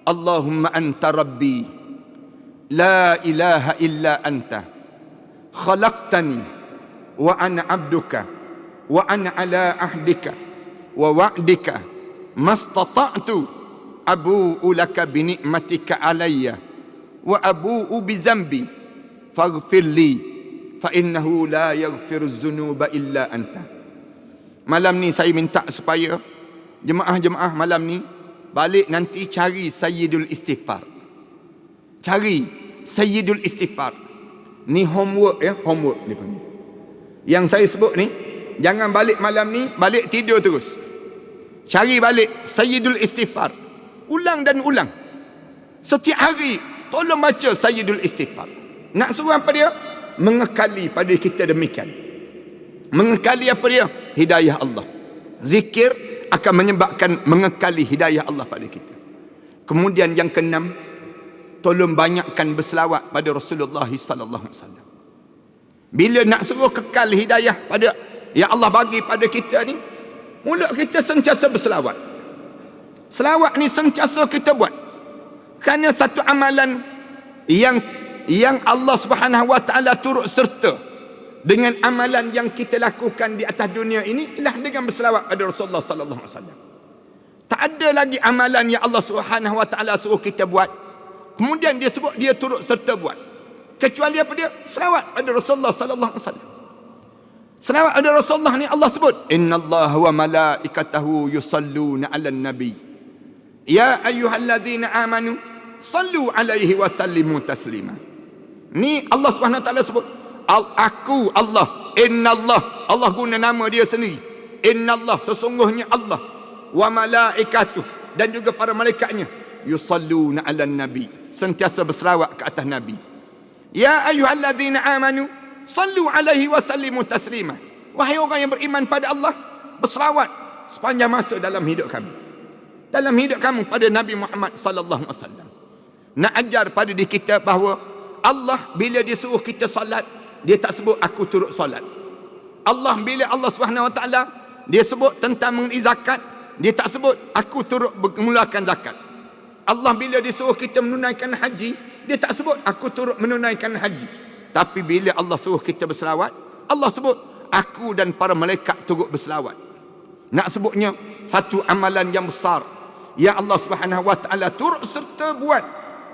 Allahumma anta rabbi la ilaha illa anta khalaqtani wa ana abduka wa ana ala ahdika wa wa'dika mastata'tu abu'u laka bi ni'matika alayya wa abu'u bi zambi faghfir li fa innahu la yaghfiru dzunuba illa anta. Malam ni saya minta supaya jemaah-jemaah malam ni balik nanti cari Sayyidul Istighfar. Cari Sayyidul Istighfar. Ni homework ya, homework ni panggil. Yang saya sebut ni, jangan balik malam ni, balik tidur terus. Cari balik Sayyidul Istighfar. Ulang dan ulang. Setiap hari tolong baca Sayyidul Istighfar. Nak suruh apa dia? Mengekali pada kita demikian. Mengekali apa dia? Hidayah Allah. Zikir akan menyebabkan mengekali hidayah Allah pada kita. Kemudian yang keenam, tolong banyakkan berselawat pada Rasulullah sallallahu alaihi wasallam. Bila nak suruh kekal hidayah pada yang Allah bagi pada kita ni, mulut kita sentiasa berselawat. Selawat ni sentiasa kita buat. Kerana satu amalan yang Allah Subhanahu wa taala turut serta dengan amalan yang kita lakukan di atas dunia ini ialah dengan berselawat pada Rasulullah sallallahu alaihi wasallam. Tak ada lagi amalan yang Allah Subhanahu wa taala suruh kita buat, kemudian dia sebut dia turut serta buat, kecuali apa dia? Selawat pada Rasulullah sallallahu alaihi wasallam. Selawat pada Rasulullah ni Allah sebut, innallaha wa malaikatahu yusalluna 'alan nabi ya ayyuhalladzina amanu sallu 'alaihi wa sallimu taslima. Ni Allah Subhanahu wa taala sebut, aku Allah, innallah, Allah guna nama dia sendiri. Innallah, sesungguhnya Allah, wa malaikatuh, dan juga para malaikatnya, yusalluna 'alan nabi, sentiasa berselawat ke atas nabi. Ya ayyuhalladzina amanu sallu 'alaihi wa sallimu taslima. Wahai orang yang beriman pada Allah, berselawat sepanjang masa dalam hidup kami. Dalam hidup kamu pada Nabi Muhammad sallallahu alaihi wasallam. Nak ajar pada diri kita bahawa Allah bila dia suruh kita solat, dia tak sebut aku turut solat. Allah bila Allah Subhanahu wa taala dia sebut tentang mengenai zakat, dia tak sebut aku turut mengeluarkan zakat. Allah bila dia suruh kita menunaikan haji, dia tak sebut aku turut menunaikan haji. Tapi bila Allah suruh kita berselawat, Allah sebut aku dan para malaikat turut berselawat. Nak sebutnya satu amalan yang besar yang Allah Subhanahu wa taala turut serta buat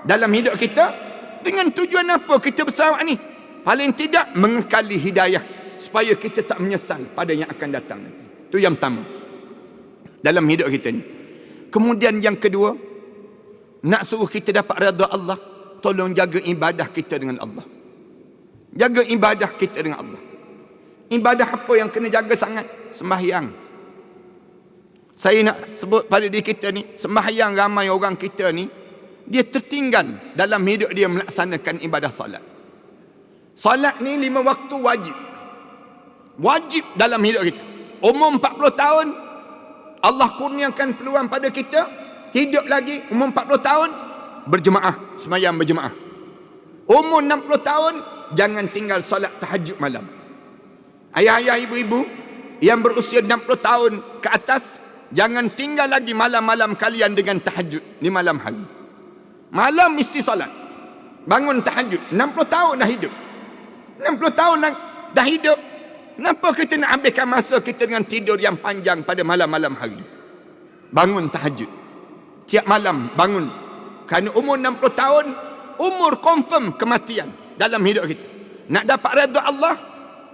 dalam hidup kita. Dengan tujuan apa kita berselawat ni? Paling tidak mengekali hidayah supaya kita tak menyesal pada yang akan datang nanti. Itu yang pertama dalam hidup kita ni. Kemudian yang kedua, nak suruh kita dapat redha Allah, tolong jaga ibadah kita dengan Allah. Jaga ibadah kita dengan Allah. Ibadah apa yang kena jaga sangat? Sembahyang. Saya nak sebut pada diri kita ni, sembahyang ramai orang kita ni dia tertinggal dalam hidup dia melaksanakan ibadah solat. Solat ni 5 waktu wajib. Wajib dalam hidup kita. Umur 40 tahun, Allah kurniakan peluang pada kita, hidup lagi umur 40 tahun, berjemaah, semayang berjemaah. Umur 60 tahun, jangan tinggal solat tahajud malam. Ayah-ayah, ibu-ibu yang berusia 60 tahun ke atas, jangan tinggal lagi malam-malam kalian dengan tahajud di malam hari. Malam mesti solat. Bangun tahajud. 60 tahun dah hidup. 60 tahun dah hidup. Kenapa kita nak habiskan masa kita dengan tidur yang panjang pada malam-malam hari? Bangun tahajud. Tiap malam bangun. Kerana umur 60 tahun, umur confirm kematian dalam hidup kita. Nak dapat redha Allah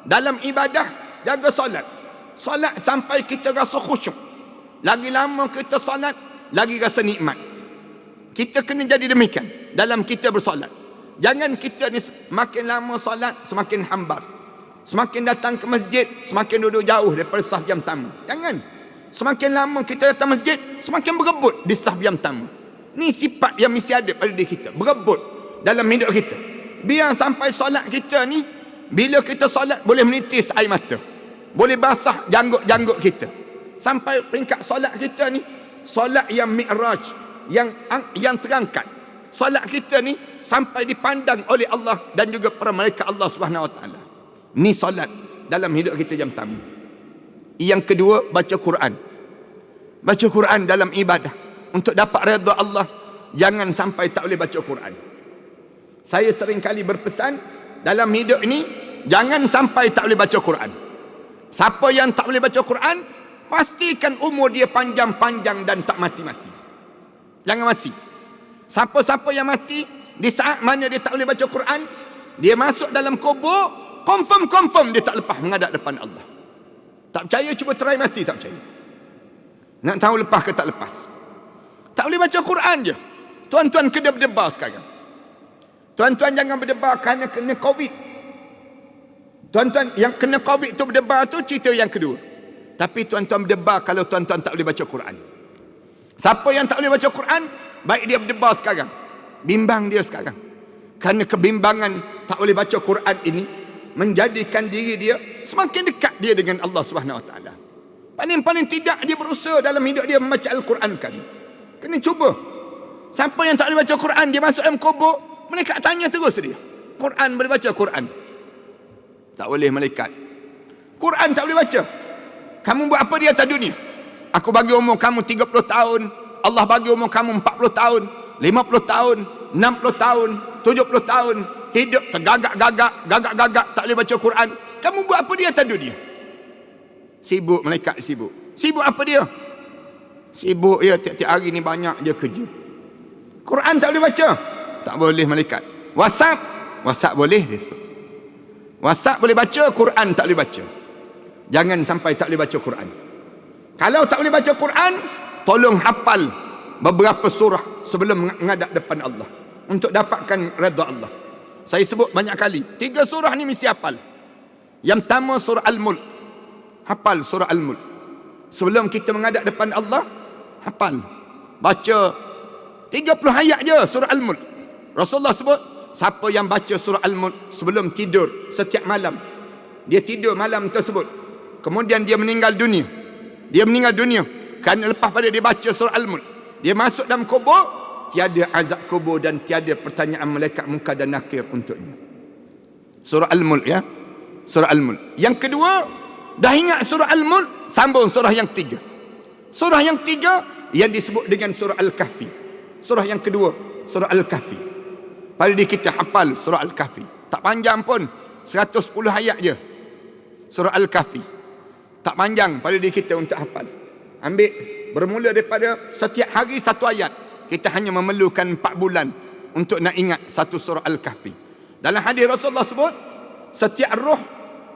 dalam ibadah, jaga solat. Solat sampai kita rasa khusyuk. Lagi lama kita solat, lagi rasa nikmat. Kita kena jadi demikian dalam kita bersolat. Jangan kita ni semakin lama solat, semakin hambar. Semakin datang ke masjid, semakin duduk jauh daripada saf yang tamu. Jangan. Semakin lama kita datang masjid, semakin berebut di saf yang tamu. Ni sifat yang mesti ada pada diri kita. Berebut dalam hidup kita. Biar sampai solat kita ni, bila kita solat boleh menitis air mata. Boleh basah janggut-janggut kita. Sampai peringkat solat kita ni, solat yang mi'raj, yang terangkat. Solat kita ni sampai dipandang oleh Allah dan juga para malaikat Allah Subhanahu Wa Taala. Ni solat dalam hidup kita jam tamu. Yang kedua, baca Quran. Baca Quran dalam ibadah. Untuk dapat redha Allah, jangan sampai tak boleh baca Quran. Saya sering kali berpesan, dalam hidup ini, jangan sampai tak boleh baca Quran. Siapa yang tak boleh baca Quran, pastikan umur dia panjang-panjang dan tak mati-mati. Jangan mati. Siapa-siapa yang mati, di saat mana dia tak boleh baca Quran, dia masuk dalam kubur, confirm dia tak lepas menghadap depan Allah. Tak percaya, cuba try mati, tak percaya. Nak tahu lepas ke tak lepas. Tak boleh baca Quran je. Tuan-tuan kena berdebar sekarang. Tuan-tuan jangan berdebar kerana kena Covid. Tuan-tuan yang kena Covid tu berdebar tu cerita yang kedua. Tapi tuan-tuan berdebar kalau tuan-tuan tak boleh baca Quran. Siapa yang tak boleh baca Quran, baik dia berdebar sekarang. Bimbang dia sekarang. Kerana kebimbangan tak boleh baca Quran ini menjadikan diri dia semakin dekat dia dengan Allah Subhanahu Wa Taala. Paling-paling tidak dia berusaha dalam hidup dia membaca Al-Quran Karim. Kena cuba. Siapa yang tak boleh baca Quran, dia masuk dalam kubur, malaikat tanya terus dia. Quran boleh baca Quran? Tak boleh malaikat. Quran tak boleh baca. Kamu buat apa di atas dunia? Aku bagi umur kamu 30 tahun, Allah bagi umur kamu 40 tahun, 50 tahun, 60 tahun, 70 tahun, hidup gagak-gagak, tak boleh baca Quran. Kamu buat apa di atas dunia? Sibuk, malaikat sibuk. Sibuk apa dia? Sibuk ya, tiap-tiap hari ni banyak dia kerja. Quran tak boleh baca? Tak boleh malaikat. WhatsApp boleh dia sebut. WhatsApp boleh baca, Quran tak boleh baca. Jangan sampai tak boleh baca Quran. Kalau tak boleh baca Quran, tolong hafal beberapa surah sebelum menghadap depan Allah untuk dapatkan redha Allah. Saya sebut banyak kali, 3 surah ni mesti hafal. Yang pertama surah Al-Mulk. Hafal surah Al-Mulk. Sebelum kita menghadap depan Allah, hafal. Baca 30 ayat je surah Al-Mulk. Rasulullah sebut, siapa yang baca surah Al-Mulk sebelum tidur setiap malam, dia tidur malam tersebut, kemudian dia meninggal dunia. Dia meninggal dunia kerana lepas pada dia baca surah Al-Mulk, dia masuk dalam kubur, tiada azab kubur dan tiada pertanyaan malaikat munkar dan nakir untuknya. Surah Al-Mulk ya. Surah Al-Mulk. Yang kedua, dah ingat surah Al-Mulk, sambung surah yang ketiga. Surah yang ketiga yang disebut dengan surah Al-Kahfi. Surah yang kedua, surah Al-Kahfi. Pada diri kita hafal surah Al-Kahfi. Tak panjang pun, 110 ayat je. Surah Al-Kahfi. Tak panjang pada diri kita untuk hafal. Ambil bermula daripada setiap hari satu ayat. Kita hanya memerlukan 4 bulan untuk nak ingat satu surah Al-Kahfi. Dalam hadis Rasulullah sebut, setiap roh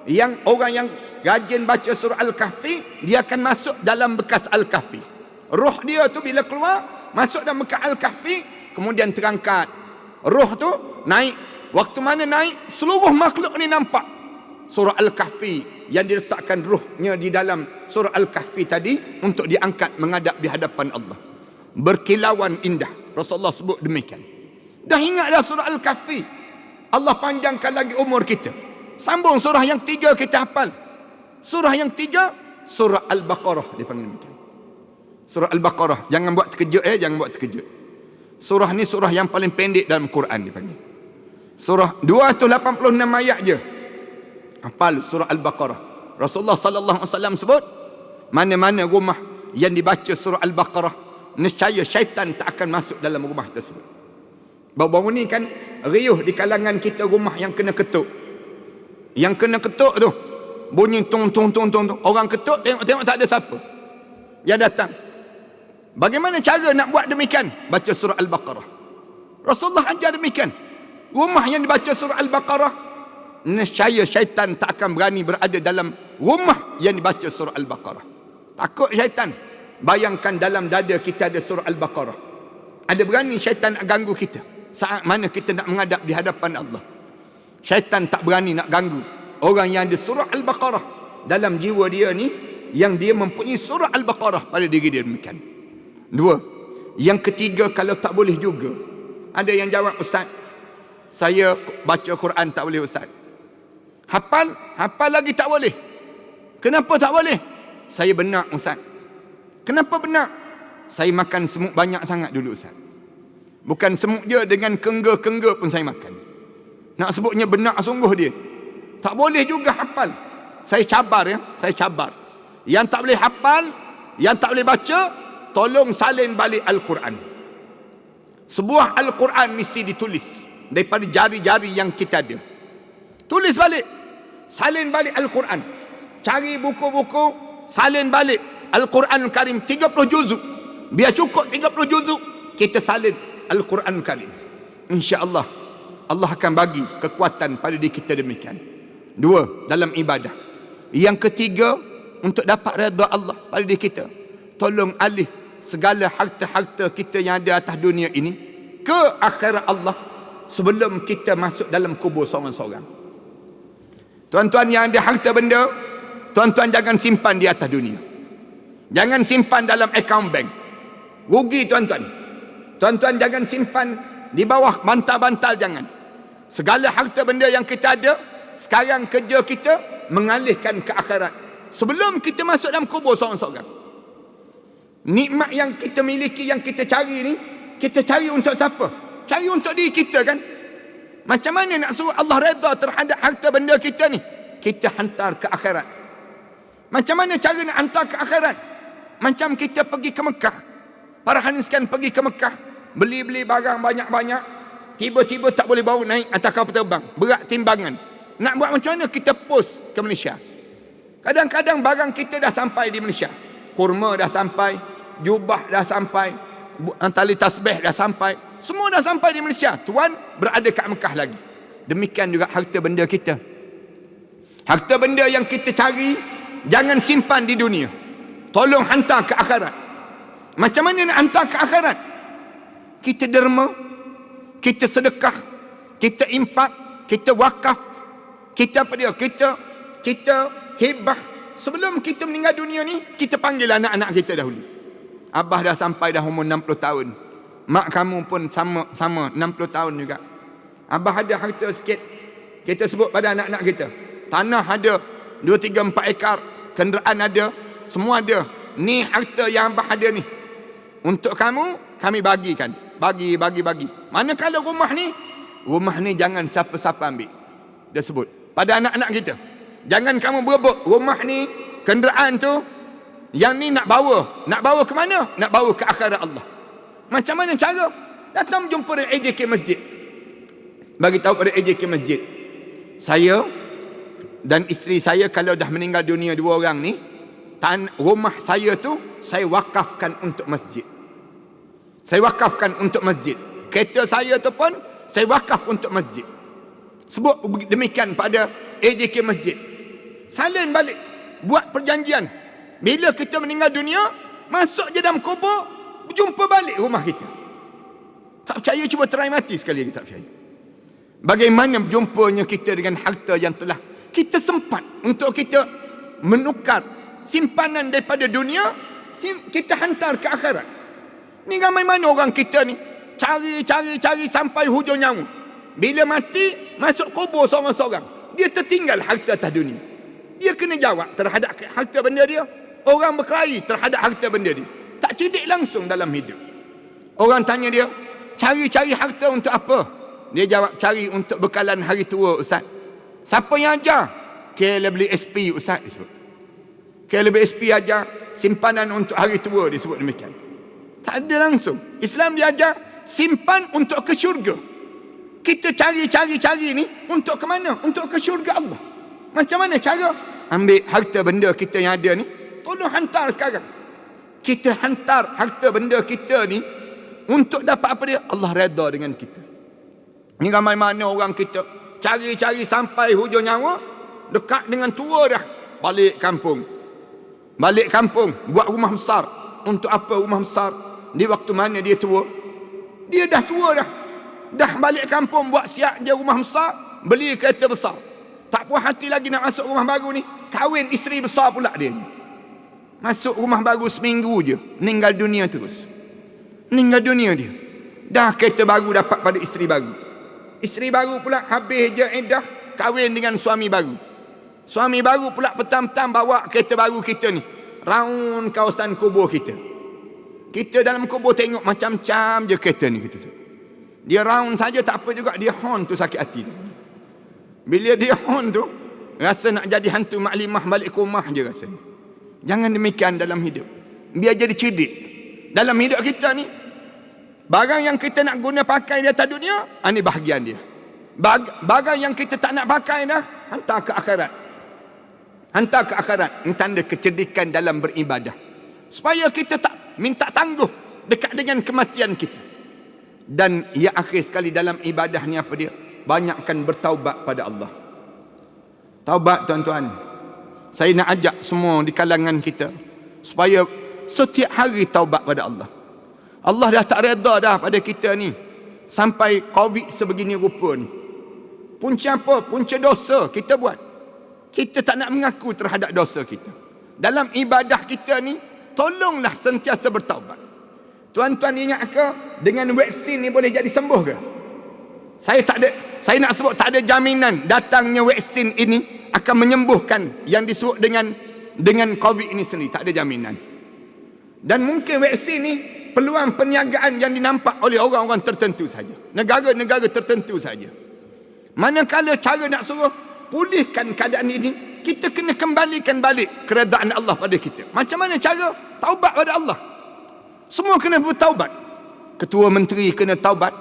yang orang yang rajin baca surah Al-Kahfi, dia akan masuk dalam bekas Al-Kahfi. Roh dia tu bila keluar, masuk dalam bekas Al-Kahfi, kemudian terangkat. Roh tu naik. Waktu mana naik, seluruh makhluk ni nampak surah Al-Kahfi yang diletakkan ruhnya di dalam surah Al-Kahfi tadi untuk diangkat menghadap di hadapan Allah. Berkilauan indah. Rasulullah sebut demikian. Dah ingat dah surah Al-Kahfi. Allah panjangkan lagi umur kita. Sambung surah yang 3 kita hafal. Surah yang 3, surah Al-Baqarah dipanggil demikian. Surah Al-Baqarah. Jangan buat terkejut jangan buat terkejut. Surah ni surah yang paling pendek dalam Quran dipanggil. Surah 286 ayat je. Hafal surah Al-Baqarah. Rasulullah sallallahu alaihi wasallam sebut, mana-mana rumah yang dibaca surah Al-Baqarah, nescaya syaitan tak akan masuk dalam rumah tersebut. Baru-baru ni kan riuh di kalangan kita rumah yang kena ketuk. Yang kena ketuk tu bunyi tung tung tung tung. Orang ketuk tengok tak ada siapa yang datang. Bagaimana cara nak buat demikian? Baca surah Al-Baqarah. Rasulullah ajar demikian. Rumah yang dibaca surah Al-Baqarah, nescaya syaitan tak akan berani berada dalam rumah yang dibaca surah Al-Baqarah. Takut syaitan. Bayangkan dalam dada kita ada surah Al-Baqarah. Ada berani syaitan nak ganggu kita saat mana kita nak menghadap di hadapan Allah? Syaitan tak berani nak ganggu orang yang ada surah Al-Baqarah dalam jiwa dia ni, yang dia mempunyai surah Al-Baqarah pada diri dia demikian. 2. Yang ketiga, kalau tak boleh juga. Ada yang jawab, Ustaz, saya baca Quran tak boleh Ustaz. Hafal lagi tak boleh. Kenapa tak boleh? Saya benak Ustaz. Kenapa benak? Saya makan semut banyak sangat dulu Ustaz. Bukan semut je, dengan kengga-kengga pun saya makan. Nak sebutnya benak sungguh dia. Tak boleh juga hafal. Saya cabar saya cabar. Yang tak boleh hafal, yang tak boleh baca, tolong salin balik Al-Quran. Sebuah Al-Quran mesti ditulis daripada jari-jari yang kita ada. Tulis balik. Salin balik Al-Quran. Cari buku-buku, salin balik Al-Quran Karim 30 juzuk. Biar cukup 30 juzuk, kita salin Al-Quran Karim. InsyaAllah Allah akan bagi kekuatan pada diri kita demikian. 2, dalam ibadah. Yang ketiga, untuk dapat redha Allah pada diri kita, tolong alih segala harta-harta kita yang ada atas dunia ini ke akhirat Allah sebelum kita masuk dalam kubur seorang-seorang. Tuan-tuan yang ada harta benda, tuan-tuan jangan simpan di atas dunia. Jangan simpan dalam akaun bank. Rugi tuan-tuan. Tuan-tuan jangan simpan di bawah bantal-bantal, jangan. Segala harta benda yang kita ada, sekarang kerja kita mengalihkan ke akhirat sebelum kita masuk dalam kubur seorang-seorang. Nikmat yang kita miliki, yang kita cari ni, kita cari untuk siapa? Cari untuk diri kita kan? Macam mana nak suruh Allah redha terhadap harta benda kita ni? Kita hantar ke akhirat. Macam mana cara nak hantar ke akhirat? Macam kita pergi ke Mekah. Para haniskan pergi ke Mekah, beli-beli barang banyak-banyak, tiba-tiba tak boleh bawa naik atas kapal terbang, berat timbangan. Nak buat macam mana? Kita post ke Malaysia. Kadang-kadang barang kita dah sampai di Malaysia. Kurma dah sampai, jubah dah sampai, tali tasbih dah sampai, semua dah sampai di Malaysia. Tuan berada kat Mekah lagi. Demikian juga harta benda kita. Harta benda yang kita cari, jangan simpan di dunia. Tolong hantar ke akhirat. Macam mana nak hantar ke akhirat? Kita derma, kita sedekah, kita infak, kita wakaf, kita apa dia? Kita hibah. Sebelum kita meninggal dunia ni, kita panggil anak-anak kita dahulu. Abah dah sampai dah umur 60 tahun. Mak kamu pun sama 60 tahun juga. Abah ada harta sikit, kita sebut pada anak-anak kita. Tanah ada 2, 3, 4 ekar, kenderaan ada, semua ada. Ni harta yang abah ada ni. Untuk kamu, kami bagikan. Bagi. Manakala rumah ni jangan siapa-siapa ambil. Dia sebut pada anak-anak kita. Jangan kamu berebut rumah ni, kenderaan tu, yang ni nak bawa ke mana? Nak bawa ke akhirat Allah. Macam mana cara? Datang jumpa pada AJK Masjid. Bagi tahu pada AJK Masjid, saya dan isteri saya kalau dah meninggal dunia 2 orang ni, rumah saya tu saya wakafkan untuk masjid. Saya wakafkan untuk masjid. Kereta saya tu pun saya wakaf untuk masjid. Sebut demikian pada AJK Masjid. Salin balik, buat perjanjian. Bila kita meninggal dunia, masuk je dalam kubur, jumpa balik rumah kita. Tak percaya, cuba try mati sekali lagi, tak percaya. Bagaimana jumpanya kita dengan harta yang telah kita sempat untuk kita menukar simpanan daripada dunia, kita hantar ke akhirat. Ni ramai mana orang kita ni, cari sampai hujung nyawa. Bila mati, masuk kubur seorang-seorang. Dia tertinggal harta atas dunia. Dia kena jawab terhadap harta benda dia. Orang berkelahi terhadap harta benda dia. Tak cerdik langsung dalam hidup. Orang tanya dia, cari harta untuk apa? Dia jawab, cari untuk bekalan hari tua, Ustaz. Siapa yang ajar? Kira beli SP, Ustaz, disebut. Kira beli SP ajar simpanan untuk hari tua, disebut demikian. Tak ada langsung. Islam dia ajar simpan untuk ke syurga. Kita cari ni untuk ke mana? Untuk ke syurga Allah. Macam mana cara? Ambil harta benda kita yang ada ni, tolong hantar sekarang. Kita hantar harta benda kita ni untuk dapat apa dia? Allah redha dengan kita. Ni ramai mana orang kita cari sampai hujung nyawa, dekat dengan tua dah, balik kampung buat rumah besar. Untuk apa rumah besar? Di waktu mana dia tua? Dia dah tua dah balik kampung buat siap dia rumah besar, beli kereta besar. Tak puas hati lagi nak masuk rumah baru ni, kahwin isteri besar pula dia. Masuk rumah baru seminggu je, meninggal dunia terus. Meninggal dunia dia. Dah kereta baru dapat pada isteri baru. Isteri baru pula habis je iddah, kahwin dengan suami baru. Suami baru pula petang-petang bawa kereta baru kita ni round kawasan kubur kita. Kita dalam kubur tengok macam-macam je kereta ni kita. Dia round saja tak apa juga, dia horn tu sakit hati. Bila dia horn tu, rasa nak jadi hantu maklimah balik ke rumah je rasanya. Jangan demikian dalam hidup. Biar jadi cerdik. Dalam hidup kita ni, barang yang kita nak guna pakai di atas dunia, ini bahagian dia. Barang yang kita tak nak pakai dah, hantar ke akhirat. Hantar ke akhirat. Ini tanda kecerdikan dalam beribadah. Supaya kita tak minta tangguh dekat dengan kematian kita. Dan yang akhir sekali dalam ibadah ni apa dia? Banyakkan bertaubat pada Allah. Taubat tuan-tuan. Saya nak ajak semua di kalangan kita supaya setiap hari taubat pada Allah. Allah dah tak reda dah pada kita ni sampai COVID sebegini rupa ni. Punca apa? Punca dosa kita buat. Kita tak nak mengaku terhadap dosa kita. Dalam ibadah kita ni, tolonglah sentiasa bertaubat. Tuan-tuan ingat ke dengan vaksin ni boleh jadi sembuh ke? Saya nak sebut tak ada jaminan datangnya vaksin ini akan menyembuhkan yang disebut dengan COVID ini sendiri. Tak ada jaminan. Dan mungkin vaksin ni peluang perniagaan yang dinampak oleh orang-orang tertentu saja. Negara-negara tertentu saja. Manakala cara nak suruh pulihkan keadaan ini, kita kena kembalikan balik keredaan Allah pada kita. Macam mana cara? Taubat pada Allah. Semua kena bertaubat. Ketua menteri kena taubat.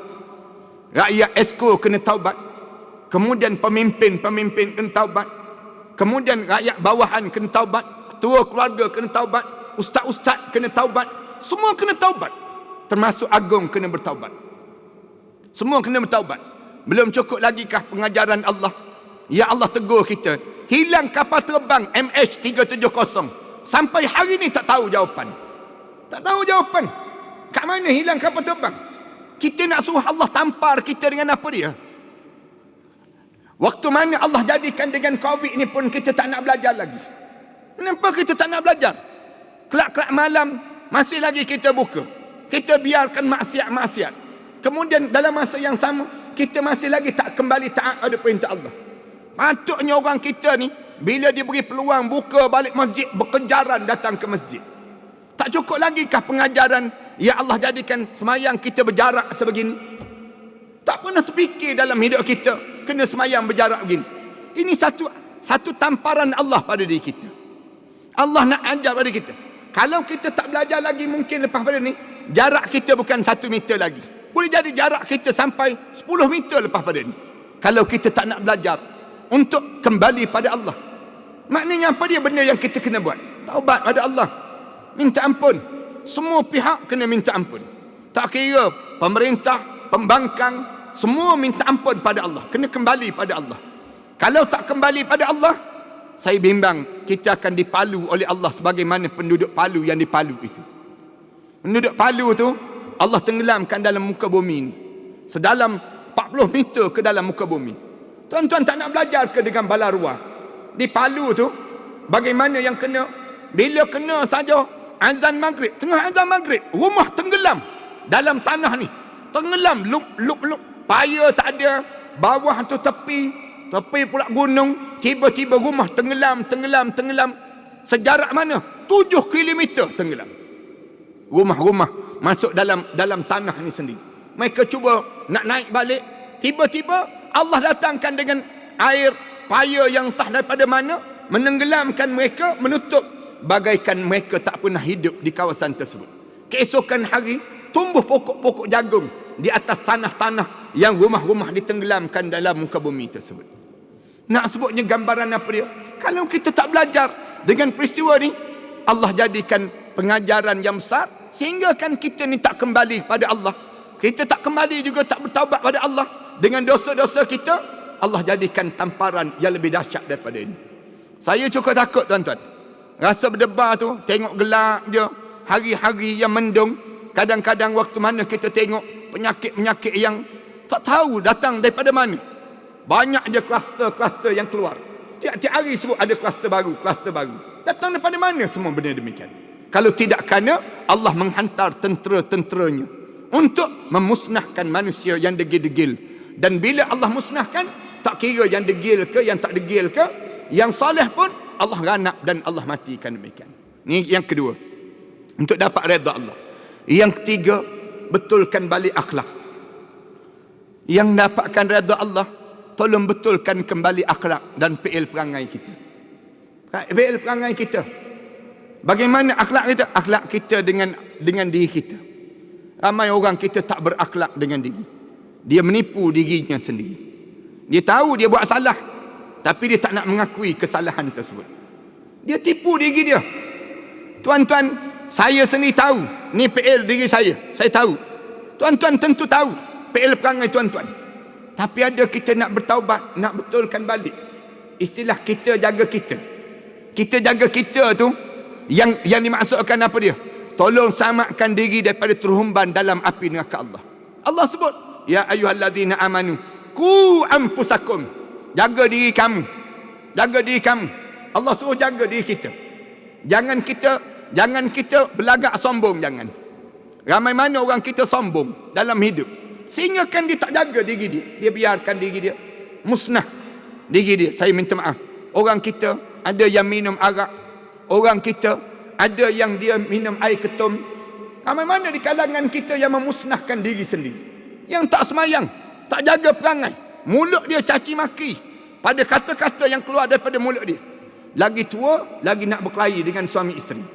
Rakyat esko kena taubat. Kemudian pemimpin kena taubat. Kemudian rakyat bawahan kena taubat. Ketua keluarga kena taubat. Ustaz-ustaz kena taubat. Semua kena taubat. Termasuk agung kena bertaubat. Semua kena bertaubat. Belum cukup lagi kah pengajaran Allah? Ya Allah tegur kita. Hilang kapal terbang MH370. Sampai hari ni tak tahu jawapan. Tak tahu jawapan. Kat mana hilang kapal terbang? Kita nak suruh Allah tampar kita dengan apa dia? Waktu mana Allah jadikan dengan COVID ni pun kita tak nak belajar lagi. Kenapa kita tak nak belajar? Kelak-kelak malam masih lagi kita buka. Kita biarkan maksiat-maksiat. Kemudian dalam masa yang sama, kita masih lagi tak kembali taat pada perintah Allah. Patutnya orang kita ni, bila diberi peluang buka balik masjid, berkejaran datang ke masjid. Tak cukup lagi kah pengajaran ya Allah jadikan semayang kita berjarak sebegini? Tak pernah terfikir dalam hidup kita kena semayang berjarak begini. Ini satu tamparan Allah pada diri kita. Allah nak ajar pada kita. Kalau kita tak belajar lagi, mungkin lepas pada ni jarak kita bukan 1 meter lagi. Boleh jadi jarak kita sampai 10 meter lepas pada ni. Kalau kita tak nak belajar untuk kembali pada Allah. Maknanya apa dia benda yang kita kena buat? Taubat pada Allah. Minta ampun. Semua pihak kena minta ampun. Tak kira pemerintah, pembangkang, semua minta ampun pada Allah. Kena kembali pada Allah. Kalau tak kembali pada Allah, saya bimbang kita akan dipalu oleh Allah sebagaimana penduduk Palu yang dipalu itu. Penduduk Palu tu Allah tenggelamkan dalam muka bumi ini. Sedalam 40 meter ke dalam muka bumi. Tuan-tuan tak nak belajar ke dengan balaruah? Di Palu tu bagaimana yang kena, bila kena saja azan maghrib, tengah azan maghrib, rumah tenggelam dalam tanah ni. tenggelam, lup. Paya tak ada, bawah tu tepi pula gunung, tiba-tiba rumah tenggelam. Sejarak mana? 7 kilometer tenggelam. Rumah masuk dalam tanah ni sendiri. Mereka cuba nak naik balik, tiba-tiba Allah datangkan dengan air paya yang entah daripada mana, menenggelamkan mereka, menutup, bagaikan mereka tak pernah hidup di kawasan tersebut. Keesokan hari, tumbuh pokok-pokok jagung di atas tanah-tanah yang rumah-rumah ditenggelamkan dalam muka bumi tersebut. Nak sebutnya gambaran apa dia? Kalau kita tak belajar dengan peristiwa ni, Allah jadikan pengajaran yang besar, sehingga kan kita ni tak kembali pada Allah. Kita tak kembali juga, tak bertaubat pada Allah. Dengan dosa-dosa kita, Allah jadikan tamparan yang lebih dahsyat daripada ini. Saya cukup takut tuan-tuan. Rasa berdebar tu, tengok gelap je. Hari-hari yang mendung. Kadang-kadang waktu mana kita tengok penyakit-penyakit yang tak tahu datang daripada mana. Banyak je kluster-kluster yang keluar. Tiap-tiap hari sebut ada kluster baru. Datang daripada mana semua benda demikian? Kalau tidak kerana Allah menghantar tentera-tenteranya untuk memusnahkan manusia yang degil-degil. Dan bila Allah musnahkan, tak kira yang degil ke, yang tak degil ke, yang soleh pun Allah ranap dan Allah matikan demikian. Ini yang kedua, untuk dapat redha Allah. Yang ketiga, betulkan balik akhlak. Yang dapatkan redha Allah, tolong betulkan kembali akhlak dan fi'il perangai kita. Fi'il perangai kita. Bagaimana akhlak kita? Akhlak kita dengan diri kita. Ramai orang kita tak berakhlak dengan diri. Dia menipu dirinya sendiri. Dia tahu dia buat salah, tapi dia tak nak mengakui kesalahan tersebut. Dia tipu diri dia. Tuan-tuan, saya sendiri tahu. Ni fi'il diri saya tahu. Tuan-tuan tentu tahu fi'il perangai tuan-tuan. Tapi ada kita nak bertaubat, nak betulkan balik. Istilah kita jaga kita. Kita jaga kita tu, yang dimaksudkan apa dia? Tolong selamatkan diri daripada terhumban dalam api neraka Allah. Allah sebut, ya ayyuhallazina amanu qu anfusakum. Jaga diri kamu. Jaga diri kamu. Allah suruh jaga diri kita. Jangan kita berlagak sombong, jangan. Ramai mana orang kita sombong dalam hidup, sehingga kan dia tak jaga diri dia. Dia biarkan diri dia musnah diri dia. Saya minta maaf. Orang kita ada yang minum arak. Orang kita ada yang dia minum air ketum. Ramai mana di kalangan kita yang memusnahkan diri sendiri. Yang tak semayang, tak jaga perangai. Mulut dia caci maki pada kata-kata yang keluar daripada mulut dia. Lagi tua, lagi nak berkelahi dengan suami isteri.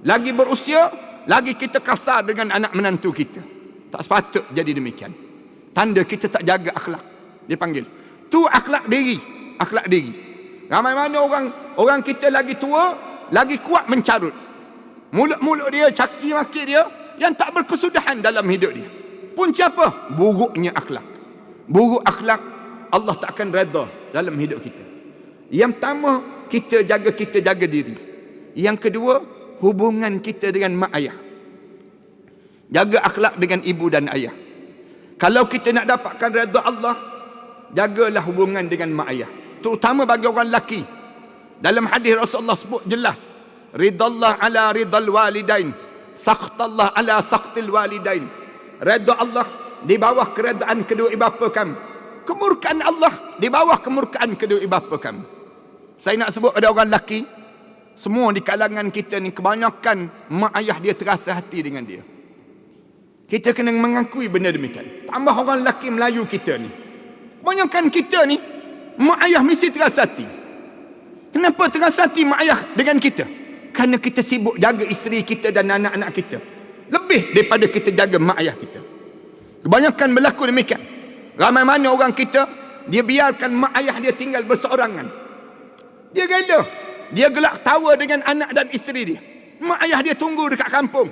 Lagi berusia, lagi kita kasar dengan anak menantu kita. Tak sepatut jadi demikian. Tanda kita tak jaga akhlak. Dia panggil. Tu akhlak diri. Akhlak diri. Ramai mana orang kita lagi tua, lagi kuat mencarut. Mulut-mulut dia, caci maki dia yang tak berkesudahan dalam hidup dia. Punca apa? Buruknya akhlak. Buruk akhlak, Allah tak akan redha dalam hidup kita. Yang pertama, kita jaga diri. Yang kedua, hubungan kita dengan mak ayah. Jaga akhlak dengan ibu dan ayah. Kalau kita nak dapatkan redha Allah, jagalah hubungan dengan mak ayah. Terutama bagi orang lelaki. Dalam hadis Rasulullah sebut jelas, ridallah ala ridal walidain, sakhtallah ala sakhtil walidain. Redha Allah di bawah keredaan kedua ibu bapa kamu. Kemurkaan Allah di bawah kemurkaan kedua ibu bapa kamu. Saya nak sebut pada orang lelaki, semua di kalangan kita ni kebanyakan mak ayah dia terasa hati dengan dia. Kita kena mengakui benda demikian. Tambah orang lelaki Melayu kita ni, kebanyakan kita ni mak ayah mesti terasa hati. Kenapa terasa hati mak ayah dengan kita? Kerana kita sibuk jaga isteri kita dan anak-anak kita, lebih daripada kita jaga mak ayah kita. Kebanyakan berlaku demikian. Ramai mana orang kita, dia biarkan mak ayah dia tinggal berseorangan. Dia rela, dia gelak tawa dengan anak dan isteri dia. Mak ayah dia tunggu dekat kampung,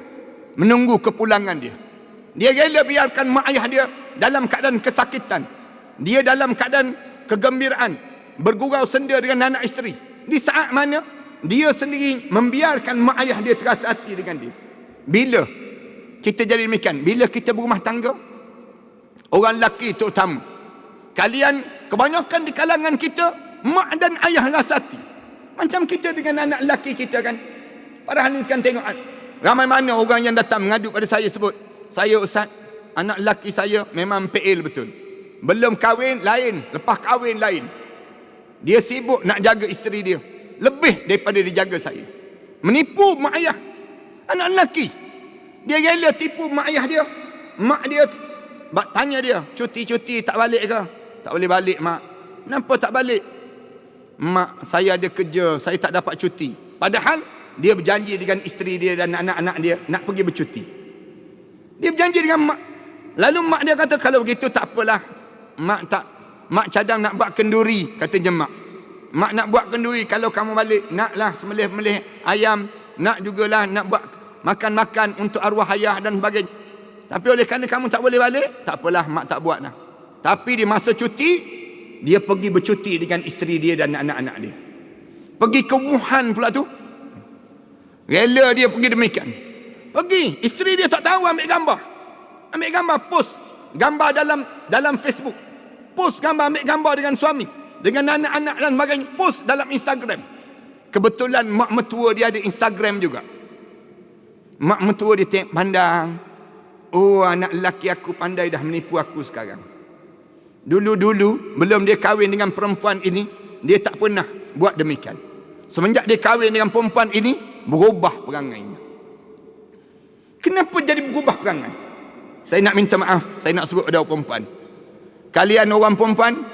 menunggu kepulangan dia. Dia rela biarkan mak ayah dia dalam keadaan kesakitan, dia dalam keadaan kegembiraan, bergurau senda dengan anak isteri. Di saat mana dia sendiri membiarkan mak ayah dia terasa hati dengan dia. Bila kita jadi demikian? Bila kita berumah tangga, orang lelaki terutama, kalian kebanyakan di kalangan kita, mak dan ayah rasa hati. Macam kita dengan anak lelaki kita kan. Para hadis kan tengok, ramai mana orang yang datang mengadu pada saya sebut, saya ustaz, anak lelaki saya memang PL betul. Belum kahwin lain, lepas kahwin lain. Dia sibuk nak jaga isteri dia lebih daripada dia jaga saya. Menipu mak ayah. Anak lelaki, dia rela tipu mak ayah dia. Mak dia tanya dia, cuti tak balik ke? Tak boleh balik mak. Kenapa tak balik? Mak, saya ada kerja, saya tak dapat cuti. Padahal dia berjanji dengan isteri dia dan anak-anak dia nak pergi bercuti. Dia berjanji dengan mak. Lalu mak dia kata, kalau begitu tak apalah. Mak cadang nak buat kenduri, katanya mak. Mak nak buat kenduri, kalau kamu balik, naklah semelih-melih ayam, nak jugalah nak buat makan-makan untuk arwah ayah dan sebagainya. Tapi oleh kerana kamu tak boleh balik, tak apalah, mak tak buat lah. Tapi di masa cuti, dia pergi bercuti dengan isteri dia dan anak-anak dia. Pergi ke Wuhan pula tu. Rela dia pergi demikian. Pergi, isteri dia tak tahu, ambil gambar, post gambar dalam Facebook. Post gambar, ambil gambar dengan suami, dengan anak-anak dan sebagainya. Post dalam Instagram. Kebetulan mak mertua dia ada Instagram juga. Mak mertua dia tengok, pandang. Oh, anak lelaki aku pandai dah menipu aku sekarang. Dulu-dulu, belum dia kahwin dengan perempuan ini, dia tak pernah buat demikian. Semenjak dia kahwin dengan perempuan ini, berubah perangainya. Kenapa jadi berubah perangai? Saya nak minta maaf, saya nak sebut pada perempuan. Kalian orang perempuan,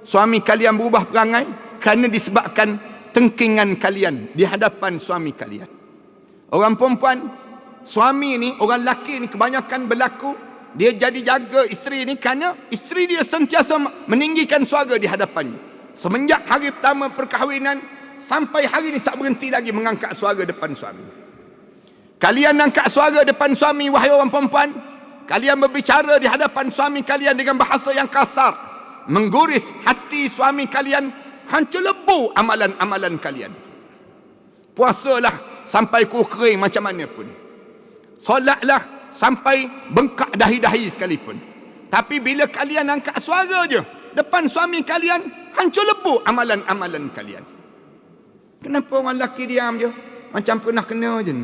suami kalian berubah perangai kerana disebabkan tengkingan kalian di hadapan suami kalian. Orang perempuan, suami ni, orang lelaki ni kebanyakan berlaku, dia jadi jaga isteri ni kerana isteri dia sentiasa meninggikan suara di hadapannya. Semenjak hari pertama perkahwinan sampai hari ni tak berhenti lagi mengangkat suara depan suami. Kalian angkat suara depan suami, wahai orang perempuan. Kalian berbicara di hadapan suami kalian dengan bahasa yang kasar, mengguris hati suami kalian, hancur lebu amalan-amalan kalian. Puasalah sampai kuku kering macam mana pun. Solatlah sampai bengkak dahi-dahi sekalipun. Tapi bila kalian angkat suara je depan suami kalian, hancur lebu amalan-amalan kalian. Kenapa orang lelaki diam je? Macam pernah kena je.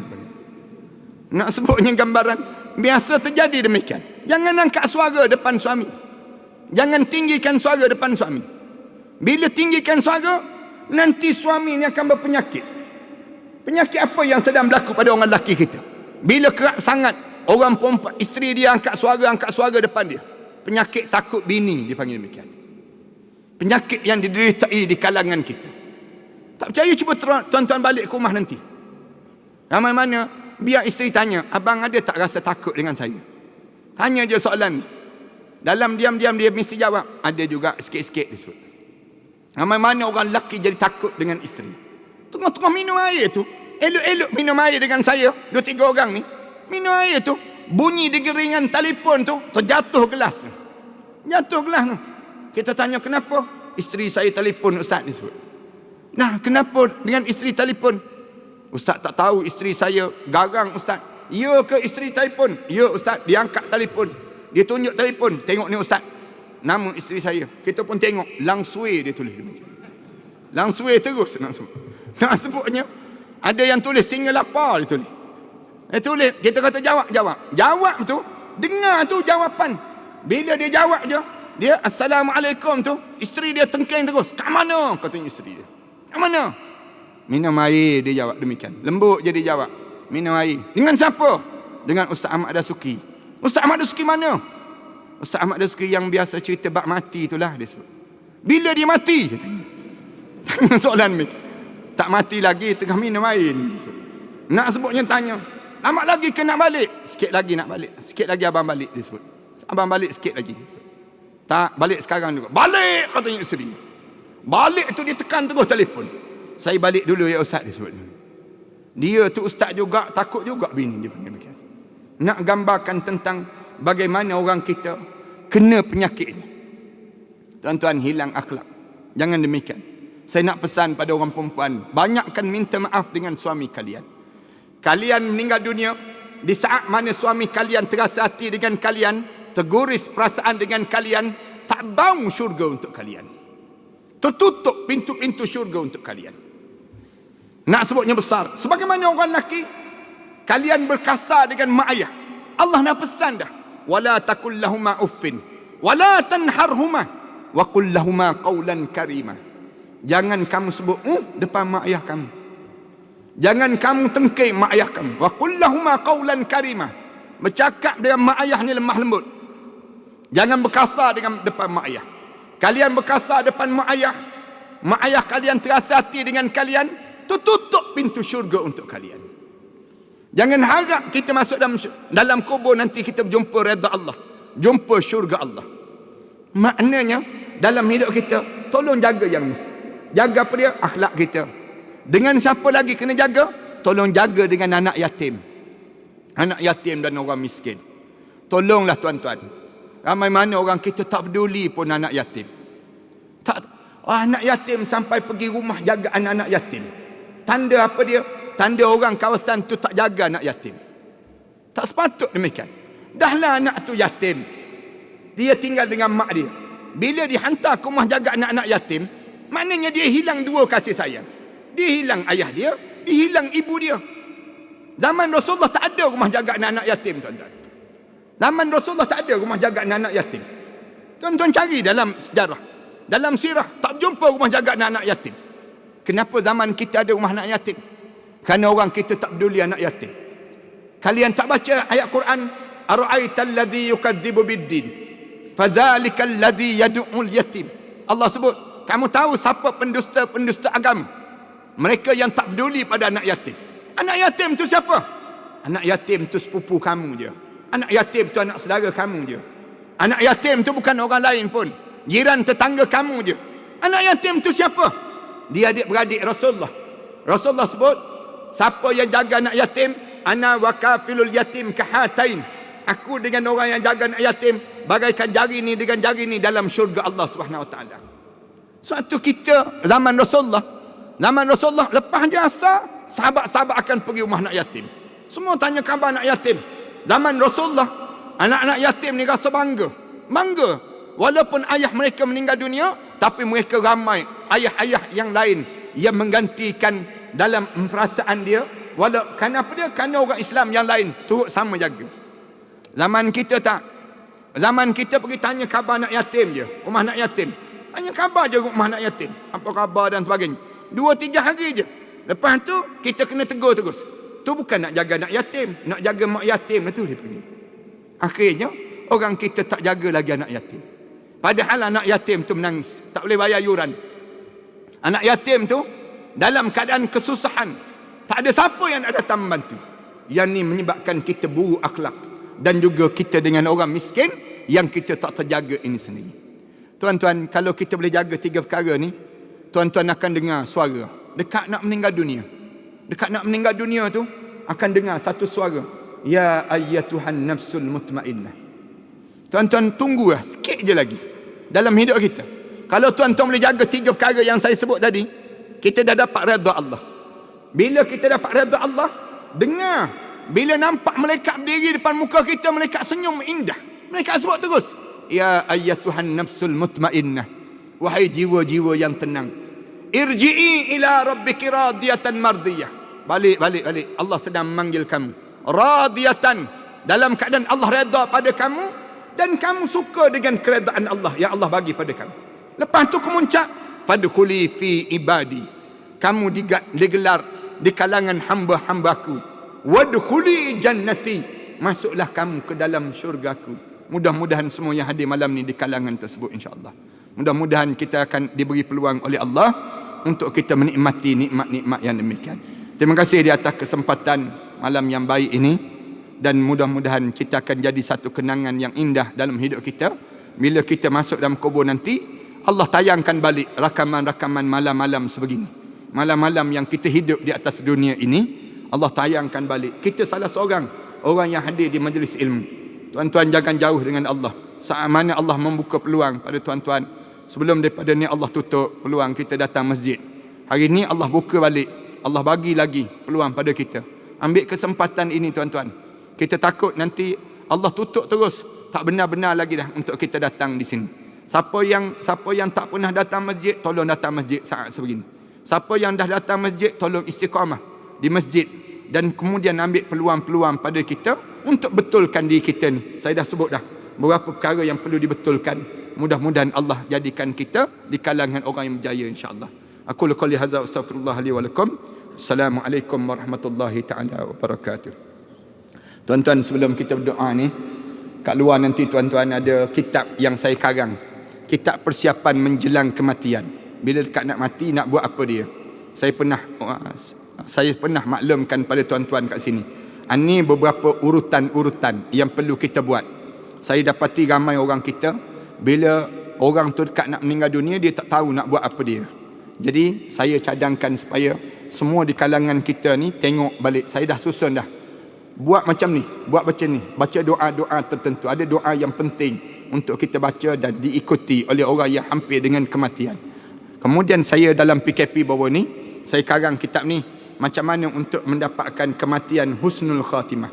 Nak sebutnya gambaran, biasa terjadi demikian. Jangan angkat suara depan suami. Jangan tinggikan suara depan suami. Bila tinggikan suara, nanti suami ni akan berpenyakit. Penyakit apa yang sedang berlaku pada orang lelaki kita? Bila kerap sangat orang perempuan, isteri dia angkat suara depan dia, penyakit takut bini dipanggil demikian. Penyakit yang dideritai di kalangan kita. Tak percaya, cuba tuan-tuan balik ke rumah nanti. Ramai mana, biar isteri tanya, abang ada tak rasa takut dengan saya? Tanya je soalan ni. Dalam diam-diam dia mesti jawab, ada juga sikit-sikit disebut. Ramai mana orang lelaki jadi takut dengan isteri. Tengah-tengah minum air tu, elok-elok minum air dengan saya, 2-3 orang ni, minum air tu, bunyi di geringan telefon tu, terjatuh gelas. Jatuh gelas tu. Kita tanya kenapa? Isteri saya telefon, ustaz disebut. Nah, kenapa dengan isteri telefon? Ustaz tak tahu, isteri saya garang ustaz. Ya ke isteri telefon? Ya ustaz, dia angkat telefon. Dia tunjuk telefon, tengok ni ustaz, nama isteri saya. Kita pun tengok, Langsui dia tulis demikian. Langsui terus nak sebut. Nak sebutnya, ada yang tulis singa lapar dia tulis. Dia tulis, kita kata jawab. Jawab tu, dengar tu jawapan. Bila dia jawab je, dia Assalamualaikum tu, isteri dia tengking terus. Kat mana? Katanya isteri dia. Kat mana? Minum air, dia jawab demikian. Lembut je dia jawab. Minum air. Dengan siapa? Dengan Ustaz Ahmad Dasuki. Ustaz Ahmad Dasuki mana? Ustaz Ahmad Dasuki yang biasa cerita bab mati itulah dia sebut. Bila dia mati? Dia tanya soalan ni. Tak mati lagi, tengah minum air. Nak sebutnya tanya, lama lagi ke nak balik? Sikit lagi nak balik. Sikit lagi abang balik dia sebut. Abang balik sikit lagi. Tak, balik sekarang juga. Balik katanya isteri. Balik tu dia tekan terus telefon. Saya balik dulu ya ustaz dia sebut. Dia tu ustaz juga, takut juga bini dia panggil begitu. Nak gambarkan tentang bagaimana orang kita kena penyakit ini. Tuan-tuan, hilang akhlak. Jangan demikian. Saya nak pesan pada orang perempuan, banyakkan minta maaf dengan suami kalian. Kalian meninggal dunia, di saat mana suami kalian terasa hati dengan kalian, terguris perasaan dengan kalian, tak bau syurga untuk kalian. Tertutup pintu-pintu syurga untuk kalian. Nak sebutnya besar. Sebagaimana orang lelaki, kalian berkasar dengan mak ayah. Allah nak pesan dah. wala takul lahuma uffin wala tanharhuma wa qul lahuma qawlan karima. Jangan kamu sebut depan mak ayah kamu. Jangan kamu tengking mak ayah kamu. Wa qul lahuma qawlan karima. Bercakap dengan mak ayah ni lemah lembut. Jangan berkasar dengan depan mak ayah. Kalian berkasar depan mak ayah kalian terasa hati dengan kalian, tutup pintu syurga untuk kalian. Jangan harap kita masuk dalam kubur nanti kita berjumpa redha Allah, jumpa syurga Allah. Maknanya dalam hidup kita tolong jaga yang ni. Jaga apa dia? Akhlak kita. Dengan siapa lagi kena jaga? Tolong jaga dengan anak yatim. Anak yatim dan orang miskin. Tolonglah tuan-tuan. Ramai mana orang kita tak peduli pun anak yatim. Anak yatim sampai pergi rumah jaga anak-anak yatim. Tanda apa dia? Tanda orang kawasan tu tak jaga anak yatim. Tak sepatut demikian. Dahlah anak tu yatim, dia tinggal dengan mak dia. Bila dihantar ke rumah jaga anak-anak yatim, maknanya dia hilang dua kasih sayang. Dia hilang ayah dia, dia hilang ibu dia. Zaman Rasulullah tak ada rumah jaga anak-anak yatim, tuan-tuan. Zaman Rasulullah tak ada rumah jaga anak-anak yatim. Tuan-tuan cari dalam sejarah, dalam sirah, tak jumpa rumah jaga anak-anak yatim. Kenapa zaman kita ada rumah anak yatim? Kerana orang kita tak peduli anak yatim. Kalian tak baca ayat Quran, ara'aital ladzi yukadzibu biddin fadzalikal ladzi yad'ul yatim. Allah sebut, kamu tahu siapa pendusta-pendusta agama? Mereka yang tak peduli pada anak yatim. Anak yatim tu siapa? Anak yatim tu sepupu kamu je. Anak yatim tu anak saudara kamu je. Anak yatim tu bukan orang lain pun, jiran tetangga kamu je. Anak yatim tu siapa? Dia adik-beradik Rasulullah. Rasulullah sebut, siapa yang jaga anak yatim, ana wa kafilul yatim kahatain. Aku dengan orang yang jaga anak yatim bagaikan jari ni dengan jari ni dalam syurga Allah Subhanahu wa taala. Suatu kita zaman Rasulullah lepas dia asar, sahabat-sahabat akan pergi rumah anak yatim. Semua tanya khabar anak yatim. Zaman Rasulullah, anak-anak yatim ni rasa bangga. Walaupun ayah mereka meninggal dunia, tapi mereka ramai ayah-ayah yang lain yang menggantikan dalam perasaan dia. Kenapa dia? Kerana orang Islam yang lain turut sama jaga. Zaman kita tak. Zaman kita pergi tanya khabar anak yatim je, rumah anak yatim. Tanya khabar je rumah anak yatim, apa khabar dan sebagainya. 2-3 hari je. Lepas tu kita kena tegur terus. Tu bukan nak jaga anak yatim, nak jaga mak yatim lah tu dia pergi. Akhirnya orang kita tak jaga lagi anak yatim. Padahal anak yatim tu menangis, tak boleh bayar yuran. Anak yatim tu dalam keadaan kesusahan, tak ada siapa yang nak datang membantu. Yang ni menyebabkan kita buruk akhlak, dan juga kita dengan orang miskin yang kita tak terjaga ini sendiri. Tuan-tuan, kalau kita boleh jaga 3 perkara ni, tuan-tuan akan dengar suara dekat nak meninggal dunia. Dekat nak meninggal dunia tu akan dengar satu suara, ya ayyatuhan nafsul mutmainnah. Tuan-tuan tunggulah sikit je lagi dalam hidup kita. Kalau tuan-tuan boleh jaga 3 perkara yang saya sebut tadi, kita dah dapat redha Allah. Bila kita dapat redha Allah, dengar. Bila nampak malaikat berdiri depan muka kita, malaikat senyum indah. Malaikat sebut terus, ya ayyatuhan nafsul mutmainnah. Wahai jiwa-jiwa yang tenang, irji'i ila rabbiki radiyatan mardiyah. Balik. Allah sedang memanggil kamu. Radiyatan, dalam keadaan Allah redha pada kamu dan kamu suka dengan keredaan Allah yang Allah bagi pada kamu. Lepas tu kemuncak, fadkhuli fi ibadi. Kamu digelar di kalangan hamba-hambaku. Wadkhuli jannati. Masuklah kamu ke dalam syurgaku. Mudah-mudahan semua yang hadir malam ni di kalangan tersebut, insya-Allah. Mudah-mudahan kita akan diberi peluang oleh Allah untuk kita menikmati nikmat-nikmat yang demikian. Terima kasih di atas kesempatan malam yang baik ini, dan mudah-mudahan kita akan jadi satu kenangan yang indah dalam hidup kita. Bila kita masuk dalam kubur nanti, Allah tayangkan balik rakaman-rakaman malam-malam sebegini. Malam-malam yang kita hidup di atas dunia ini, Allah tayangkan balik. Kita salah seorang orang yang hadir di majlis ilmu. Tuan-tuan jangan jauh dengan Allah. Saat mana Allah membuka peluang pada tuan-tuan, sebelum daripada ni Allah tutup peluang kita datang masjid. Hari ni Allah buka balik. Allah bagi lagi peluang pada kita. Ambil kesempatan ini, tuan-tuan. Kita takut nanti Allah tutup terus, tak benar-benar lagi dah untuk kita datang di sini. Siapa yang tak pernah datang masjid, tolong datang masjid saat sebegini. Siapa yang dah datang masjid, tolong istiqamah di masjid, dan kemudian ambil peluang-peluang pada kita untuk betulkan diri kita ni. Saya dah sebut dah beberapa perkara yang perlu dibetulkan. Mudah-mudahan Allah jadikan kita di kalangan orang yang berjaya insya-Allah. Aku qouli hadza astaghfirullah li wa lakum. Assalamualaikum warahmatullahi taala wabarakatuh. Tuan-tuan, sebelum kita berdoa ni, kat luar nanti tuan-tuan ada kitab yang saya karang. Kitab persiapan menjelang kematian. Bila dekat nak mati, nak buat apa dia? Saya pernah maklumkan pada tuan-tuan kat sini. Ini beberapa urutan-urutan yang perlu kita buat. Saya dapati ramai orang kita, bila orang tu dekat nak meninggal dunia, dia tak tahu nak buat apa dia. Jadi saya cadangkan supaya semua di kalangan kita ni tengok balik. Saya dah susun dah. Buat macam ni, buat macam ni. Baca doa-doa tertentu. Ada doa yang penting untuk kita baca dan diikuti oleh orang yang hampir dengan kematian. Kemudian saya dalam PKP baru ni, saya karang kitab ni, macam mana untuk mendapatkan kematian husnul khatimah.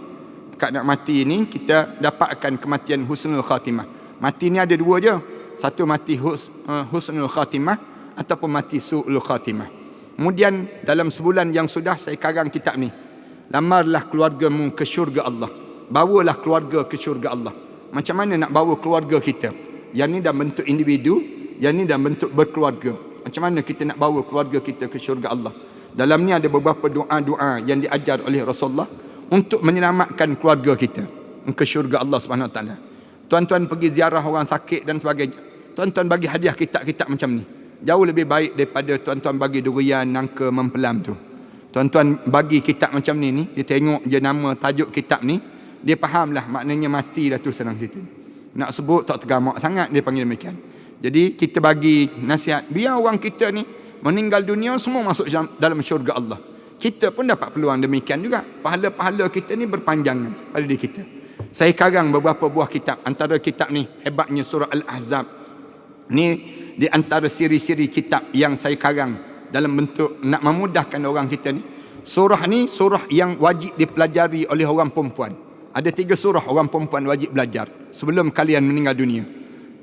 Kat nak mati ni, kita dapatkan kematian husnul khatimah. Mati ni ada dua je. Satu mati husnul khatimah ataupun mati su'ul khatimah. Kemudian dalam sebulan yang sudah saya karang kitab ni. Lamarlah keluargamu ke syurga Allah. Bawalah keluarga ke syurga Allah. Macam mana nak bawa keluarga kita? Yang ni dalam bentuk individu, yang ni dalam bentuk berkeluarga. Macam mana kita nak bawa keluarga kita ke syurga Allah? Dalam ni ada beberapa doa-doa yang diajar oleh Rasulullah untuk menyelamatkan keluarga kita ke syurga Allah Subhanahu Wa Taala. Tuan-tuan pergi ziarah orang sakit dan sebagainya, tuan-tuan bagi hadiah kitab-kitab macam ni. Jauh lebih baik daripada tuan-tuan bagi durian, nangka, mempelam tu. Tuan-tuan bagi kitab macam ni, dia tengok je nama tajuk kitab ni, dia fahamlah maknanya mati dah tu senang cerita. Nak sebut tak tergamak sangat, dia panggil demikian. Jadi kita bagi nasihat, biar orang kita ni meninggal dunia semua masuk dalam syurga Allah. Kita pun dapat peluang demikian juga. Pahala-pahala kita ni berpanjangan pada diri kita. Saya karang beberapa buah kitab. Antara kitab ni, hebatnya surah Al-Ahzab. Ni di antara siri-siri kitab yang saya karang dalam bentuk nak memudahkan orang kita ni. Surah ni surah yang wajib dipelajari oleh orang perempuan. Ada 3 surah orang perempuan wajib belajar sebelum kalian meninggal dunia.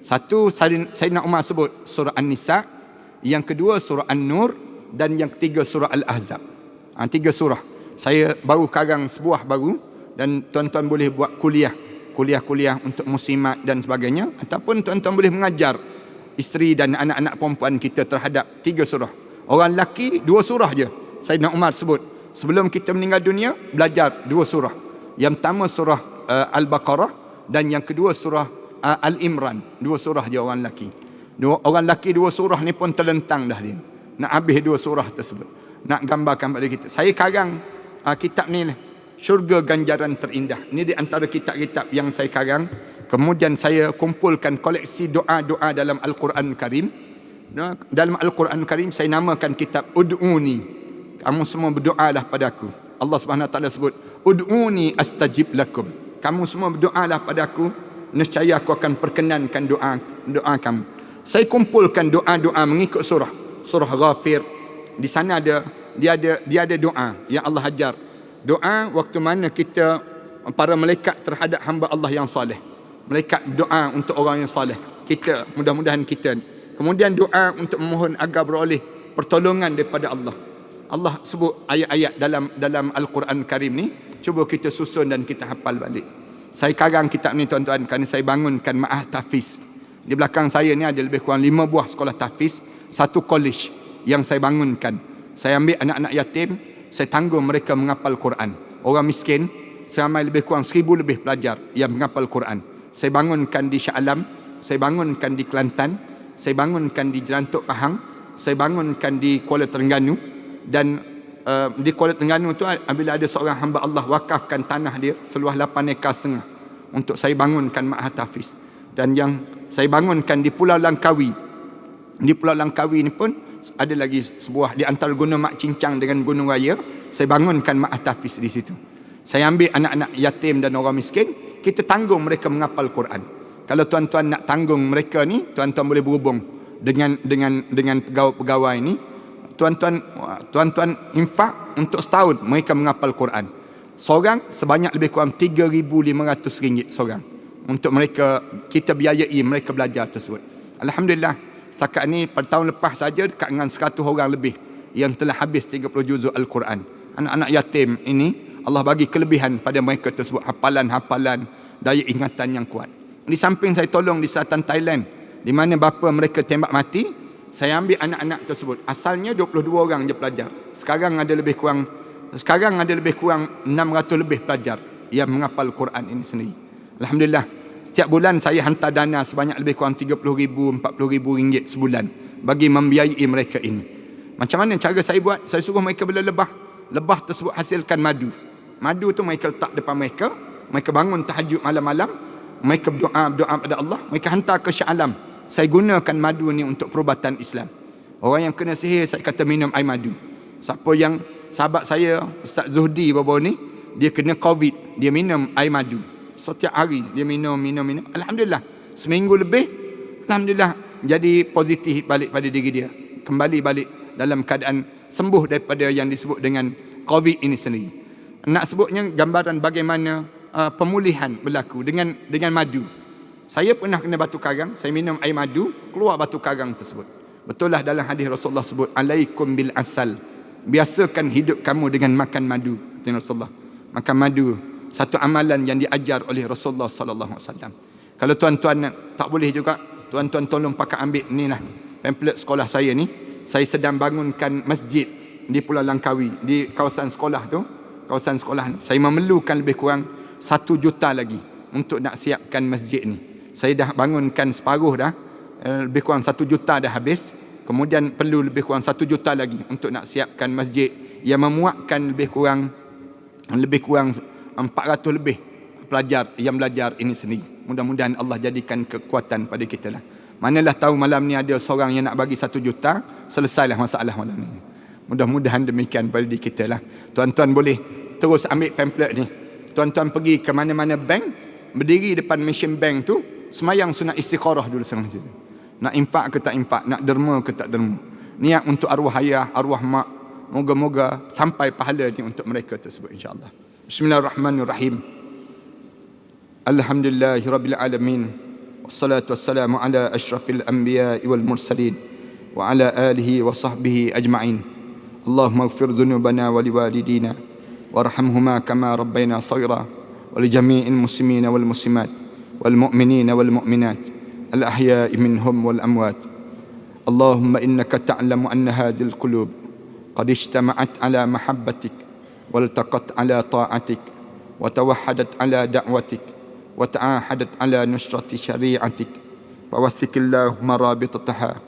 Satu, Sayyidina Umar sebut surah An-Nisa. Yang kedua surah An-Nur. Dan yang ketiga surah Al-Ahzab. 3 surah. Saya baru karang sebuah baru. Dan tuan-tuan boleh buat kuliah untuk muslimat dan sebagainya. Ataupun tuan-tuan boleh mengajar isteri dan anak-anak perempuan kita terhadap 3 surah. Orang lelaki 2 surah je. Sayyidina Umar sebut, sebelum kita meninggal dunia, belajar 2 surah. Yang pertama surah Al-Baqarah. Dan yang kedua surah Al-Imran. 2 surah je orang lelaki. Orang lelaki 2 surah ni pun terlentang dah dia. Nak habis 2 surah tersebut. Nak gambarkan pada kita. Saya karang kitab ni lah. Syurga Ganjaran Terindah. Ini di antara kitab-kitab yang saya karang. Kemudian saya kumpulkan koleksi doa-doa dalam Al-Quran Karim. Dalam Al-Quran Karim saya namakan kitab Ud'uni. Kamu semua berdoalah padaku. Allah Subhanahu Wa Taala sebut, Ud'uni astajib lakum. Kamu semua berdoalah padaku, nescaya aku akan perkenankan doa kamu. Saya kumpulkan doa-doa mengikut surah. Surah Ghafir. Di sana dia ada doa yang Allah ajar. Doa waktu mana kita, para malaikat terhadap hamba Allah yang soleh. Malaikat doa untuk orang yang soleh. Kita, mudah-mudahan kita. Kemudian doa untuk memohon agar beroleh pertolongan daripada Allah. Allah sebut ayat-ayat dalam Al-Quran Karim ni. Cuba kita susun dan kita hafal balik. Saya karang kitab ni tuan-tuan kerana saya bangunkan Ma'had Tahfiz. Di belakang saya ni ada lebih kurang 5 buah sekolah tahfiz, 1 college yang saya bangunkan. Saya ambil anak-anak yatim, saya tanggung mereka menghafal Quran. Orang miskin, seramai lebih kurang 1000 lebih pelajar yang menghafal Quran. Saya bangunkan di Shah Alam, saya bangunkan di Kelantan, saya bangunkan di Jelantuk Pahang, saya bangunkan di Kuala Terengganu. Dan di Kuala Terengganu tu, bila ada seorang hamba Allah wakafkan tanah dia seluas 8,5 ekar untuk saya bangunkan Ma'had Tahfiz. Dan yang saya bangunkan di Pulau Langkawi. Di Pulau Langkawi ni pun ada lagi sebuah di antara Gunung Mak Cincang dengan Gunung Raya. Saya bangunkan Ma'had Tahfiz di situ. Saya ambil anak-anak yatim dan orang miskin, kita tanggung mereka menghafal Quran. Kalau tuan-tuan nak tanggung mereka ni, tuan-tuan boleh berhubung dengan pegawai-pegawai ni. Tuan-tuan infak untuk setahun mereka menghafal Quran. Seorang sebanyak lebih kurang RM3,500 seorang. Untuk mereka, kita biayai mereka belajar tersebut. Alhamdulillah, setakat ni pada tahun lepas saja dekat dengan 100 orang lebih yang telah habis 30 juzuk Al-Quran. Anak-anak yatim ini, Allah bagi kelebihan pada mereka tersebut, hafalan-hafalan, daya ingatan yang kuat. Di samping saya tolong di selatan Thailand, di mana bapa mereka tembak mati, saya ambil anak-anak tersebut. Asalnya 22 orang je pelajar. Sekarang ada lebih kurang 600 lebih pelajar yang menghafal Quran ini sendiri. Alhamdulillah, setiap bulan saya hantar dana sebanyak lebih kurang 30,000, 40,000 ringgit sebulan bagi membiayai mereka ini. Macam mana cara saya buat? Saya suruh mereka bela lebah. Lebah tersebut hasilkan madu. Madu tu mereka letak depan mereka. Mereka bangun tahajud malam-malam. Mereka berdoa pada Allah. Mereka hantar ke Shah Alam. Saya gunakan madu ni untuk perubatan Islam. Orang yang kena sihir, saya kata minum air madu. Siapa yang, sahabat saya, Ustaz Zuhdi baru-baru ni, dia kena COVID, dia minum air madu. Setiap hari dia minum. Alhamdulillah, seminggu lebih, Alhamdulillah, jadi positif balik pada diri dia. Kembali balik dalam keadaan sembuh daripada yang disebut dengan COVID ini sendiri. Nak sebutnya gambaran bagaimana pemulihan berlaku dengan madu. Saya pernah kena batu karang, saya minum air madu, keluar batu karang tersebut. Betul lah dalam hadis Rasulullah sebut, alaikum bil asal. Biasakan hidup kamu dengan makan madu. Kata Rasulullah. Makan madu, satu amalan yang diajar oleh Rasulullah sallallahu alaihi wasallam. Kalau tuan-tuan tak boleh juga, tuan-tuan tolong pakai ambil ni lah pamphlet sekolah saya ni. Saya sedang bangunkan masjid di Pulau Langkawi, di kawasan sekolah tu. Kawasan sekolah ni, saya memerlukan lebih kurang 1 juta lagi untuk nak siapkan masjid ni. Saya dah bangunkan separuh dah, lebih kurang 1 juta dah habis. Kemudian perlu lebih kurang 1 juta lagi untuk nak siapkan masjid yang memuatkan lebih kurang 400 lebih pelajar yang belajar ini sendiri. Mudah-mudahan Allah jadikan kekuatan pada kita lah. Manalah tahu malam ni ada seorang yang nak bagi 1 juta, selesailah masalah malam ni. Mudah-mudahan demikian pada diri kita lah. Tuan-tuan boleh terus ambil pamphlet ni. Tuan-tuan pergi ke mana-mana bank, berdiri depan mesin bank tu, semayang sunat istikharah dulu sekarang situ. Nak infak ke tak infak, nak derma ke tak derma. Niat untuk arwah ayah, arwah mak. Moga-moga sampai pahala ni untuk mereka tersebut insya-Allah. Bismillahirrahmanirrahim. Alhamdulillahirabbil alamin. Wassalatu wassalamu ala asyrafil anbiya'i wal mursalin wa ala alihi wa sahbihi ajma'in. Allahumma ighfir dhunubana wa liwalidina warhamhuma kama rabbayna shaghira wa li jami'il muslimina wal muslimat wal mu'minina wal mu'minat al ahya'i minhum wal amwat. Allahumma innaka ta'lamu anna hadhil qulub qad ijtama'at ala mahabbatik wal taqat ala ta'atik wa tawahhadat ala da'watik wa ta'ahadat ala nusrati syari'atik. Fawassikillahu marabitataha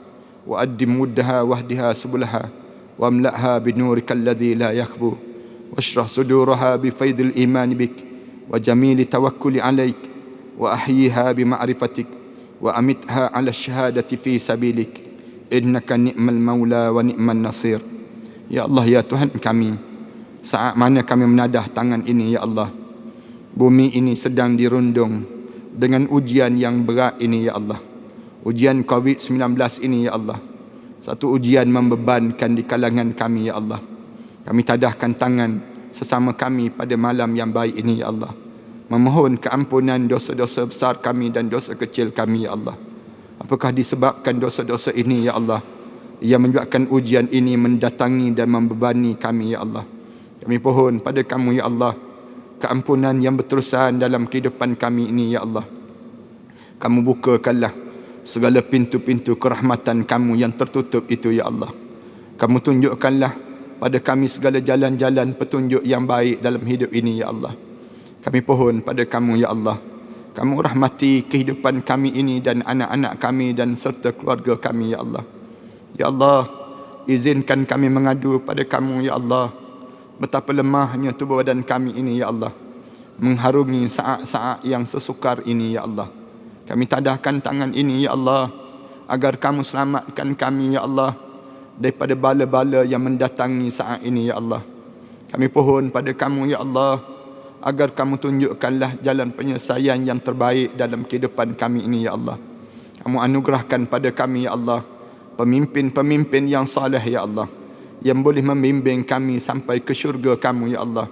wa addim muddaha wahdiha subulaha واملأها بنورك الذي لا يخبو واشرح صدورها بفيض الإيمان بك وجميل توكل عليك وأحييها بمعرفتك وأمتها على الشهادة في سبيلك إنك نعم المولى ونعم النصير. Ya Allah, ya Tuhan kami, saat mana kami menadah tangan ini, ya Allah, bumi ini sedang dirundung dengan ujian yang berat ini, ya Allah. Ujian COVID-19 ini, ya Allah, satu ujian membebankan di kalangan kami, ya Allah. Kami tadahkan tangan sesama kami pada malam yang baik ini, ya Allah, memohon keampunan dosa-dosa besar kami dan dosa kecil kami, ya Allah. Apakah disebabkan dosa-dosa ini, ya Allah, yang menyebabkan ujian ini mendatangi dan membebani kami, ya Allah? Kami pohon pada kamu, ya Allah, keampunan yang berterusan dalam kehidupan kami ini, ya Allah. Kamu bukakanlah segala pintu-pintu kerahmatan kamu yang tertutup itu, ya Allah. Kamu tunjukkanlah pada kami segala jalan-jalan petunjuk yang baik dalam hidup ini, ya Allah. Kami pohon pada kamu, ya Allah, kamu rahmati kehidupan kami ini dan anak-anak kami dan serta keluarga kami, ya Allah. Ya Allah, izinkan kami mengadu pada kamu, ya Allah, betapa lemahnya tubuh badan kami ini, ya Allah, mengharungi saat-saat yang sesukar ini, ya Allah. Kami tadahkan tangan ini, ya Allah, agar kamu selamatkan kami, ya Allah, daripada bala-bala yang mendatangi saat ini, ya Allah. Kami pohon pada kamu, ya Allah, agar kamu tunjukkanlah jalan penyelesaian yang terbaik dalam kehidupan kami ini, ya Allah. Kamu anugerahkan pada kami, ya Allah, pemimpin-pemimpin yang saleh, ya Allah, yang boleh membimbing kami sampai ke syurga kamu, ya Allah.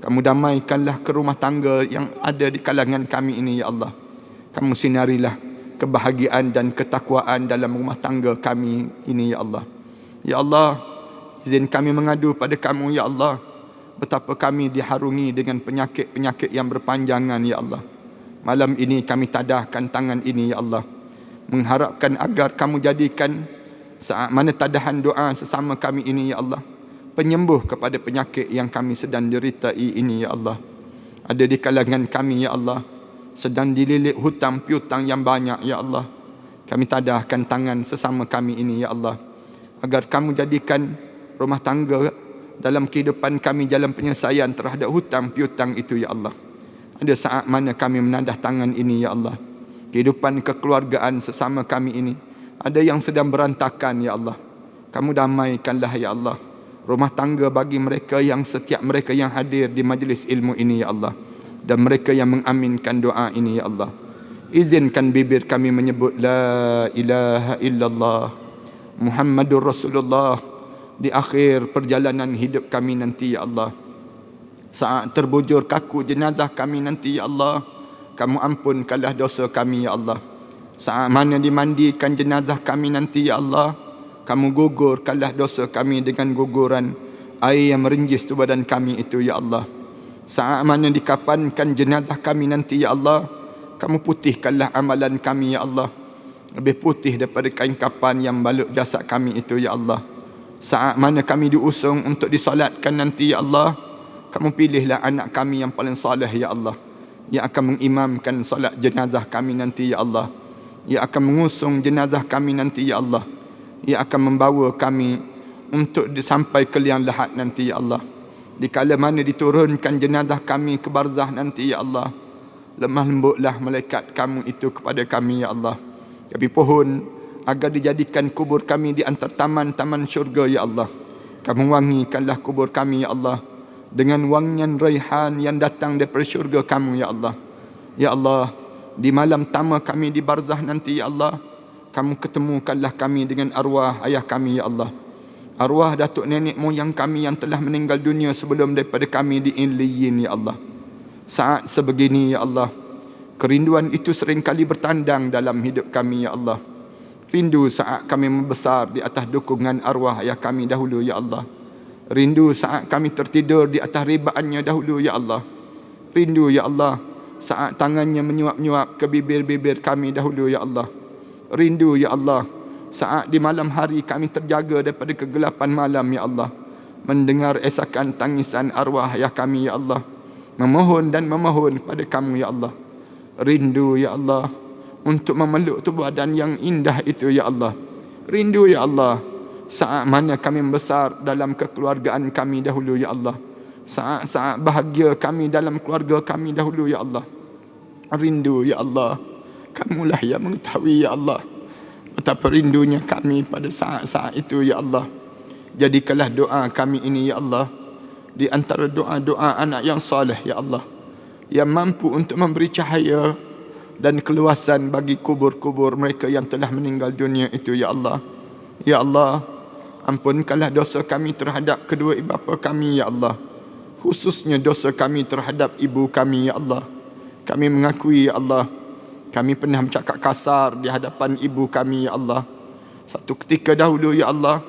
Kamu damaikanlah ke rumah tangga yang ada di kalangan kami ini, ya Allah. Kamu sinarilah kebahagiaan dan ketakwaan dalam rumah tangga kami ini, ya Allah. Ya Allah, izin kami mengadu pada kamu, ya Allah, betapa kami diharungi dengan penyakit-penyakit yang berpanjangan, ya Allah. Malam ini kami tadahkan tangan ini, ya Allah, mengharapkan agar kamu jadikan saat mana tadahan doa sesama kami ini, ya Allah, penyembuh kepada penyakit yang kami sedang deritai ini, ya Allah. Ada di kalangan kami, ya Allah, sedang dililit hutang piutang yang banyak, ya Allah. Kami tadahkan tangan sesama kami ini, ya Allah, agar kamu jadikan rumah tangga dalam kehidupan kami jalan penyelesaian terhadap hutang piutang itu, ya Allah. Ada saat mana kami menadah tangan ini, ya Allah, kehidupan kekeluargaan sesama kami ini ada yang sedang berantakan, ya Allah. Kamu damaikanlah, ya Allah, rumah tangga bagi mereka yang setiap mereka yang hadir di majlis ilmu ini, ya Allah, dan mereka yang mengaminkan doa ini, ya Allah. Izinkan bibir kami menyebut la ilaha illallah Muhammadur Rasulullah di akhir perjalanan hidup kami nanti, ya Allah. Saat terbujur kaku jenazah kami nanti, ya Allah, kamu ampunkanlah dosa kami, ya Allah. Saat mana dimandikan jenazah kami nanti, ya Allah, kamu gugurkanlah dosa kami dengan guguran air yang merenjis tu badan kami itu, ya Allah. Saat mana dikapankan jenazah kami nanti, ya Allah, kamu putihkanlah amalan kami, ya Allah, lebih putih daripada kain kapan yang balut jasad kami itu, ya Allah. Saat mana kami diusung untuk disolatkan nanti, ya Allah, kamu pilihlah anak kami yang paling saleh, ya Allah, yang akan mengimamkan solat jenazah kami nanti, ya Allah, yang akan mengusung jenazah kami nanti, ya Allah, yang akan membawa kami untuk sampai ke liang lahat nanti, ya Allah. Di kala mana diturunkan jenazah kami ke barzah nanti, ya Allah, lemah lembutlah malaikat kamu itu kepada kami, ya Allah. Kami pohon agar dijadikan kubur kami di antara taman-taman syurga, ya Allah. Kamu wangikanlah kubur kami, ya Allah, dengan wangian raihan yang datang daripada syurga kamu, ya Allah. Ya Allah, di malam tama kami di barzah nanti, ya Allah, kamu ketemukanlah kami dengan arwah ayah kami, ya Allah, arwah datuk nenek moyang kami yang telah meninggal dunia sebelum daripada kami di Illiyin, ya Allah. Saat sebegini, ya Allah, kerinduan itu seringkali bertandang dalam hidup kami, ya Allah. Rindu saat kami membesar di atas dukungan arwah ayah kami dahulu, ya Allah. Rindu saat kami tertidur di atas ribaannya dahulu, ya Allah. Rindu, ya Allah, saat tangannya menyuap-nyuap ke bibir-bibir kami dahulu, ya Allah. Rindu, ya Allah, saat di malam hari kami terjaga daripada kegelapan malam, ya Allah, mendengar esakan tangisan arwah ayah kami, ya Allah, memohon dan memohon kepada kamu, ya Allah. Rindu, ya Allah, untuk memeluk tubuh badan yang indah itu, ya Allah. Rindu, ya Allah, saat mana kami membesar dalam kekeluargaan kami dahulu, ya Allah. Saat-saat bahagia kami dalam keluarga kami dahulu, ya Allah. Rindu, ya Allah, kamulah yang mengetahui, ya Allah, betapa rindunya kami pada saat-saat itu, ya Allah. Jadikanlah doa kami ini, ya Allah, di antara doa-doa anak yang saleh, ya Allah, yang mampu untuk memberi cahaya dan keluasan bagi kubur-kubur mereka yang telah meninggal dunia itu, ya Allah. Ya Allah, ampunkanlah dosa kami terhadap kedua ibu bapa kami, ya Allah, khususnya dosa kami terhadap ibu kami, ya Allah. Kami mengakui, ya Allah, kami pernah bercakap kasar di hadapan ibu kami, ya Allah. Satu ketika dahulu, ya Allah,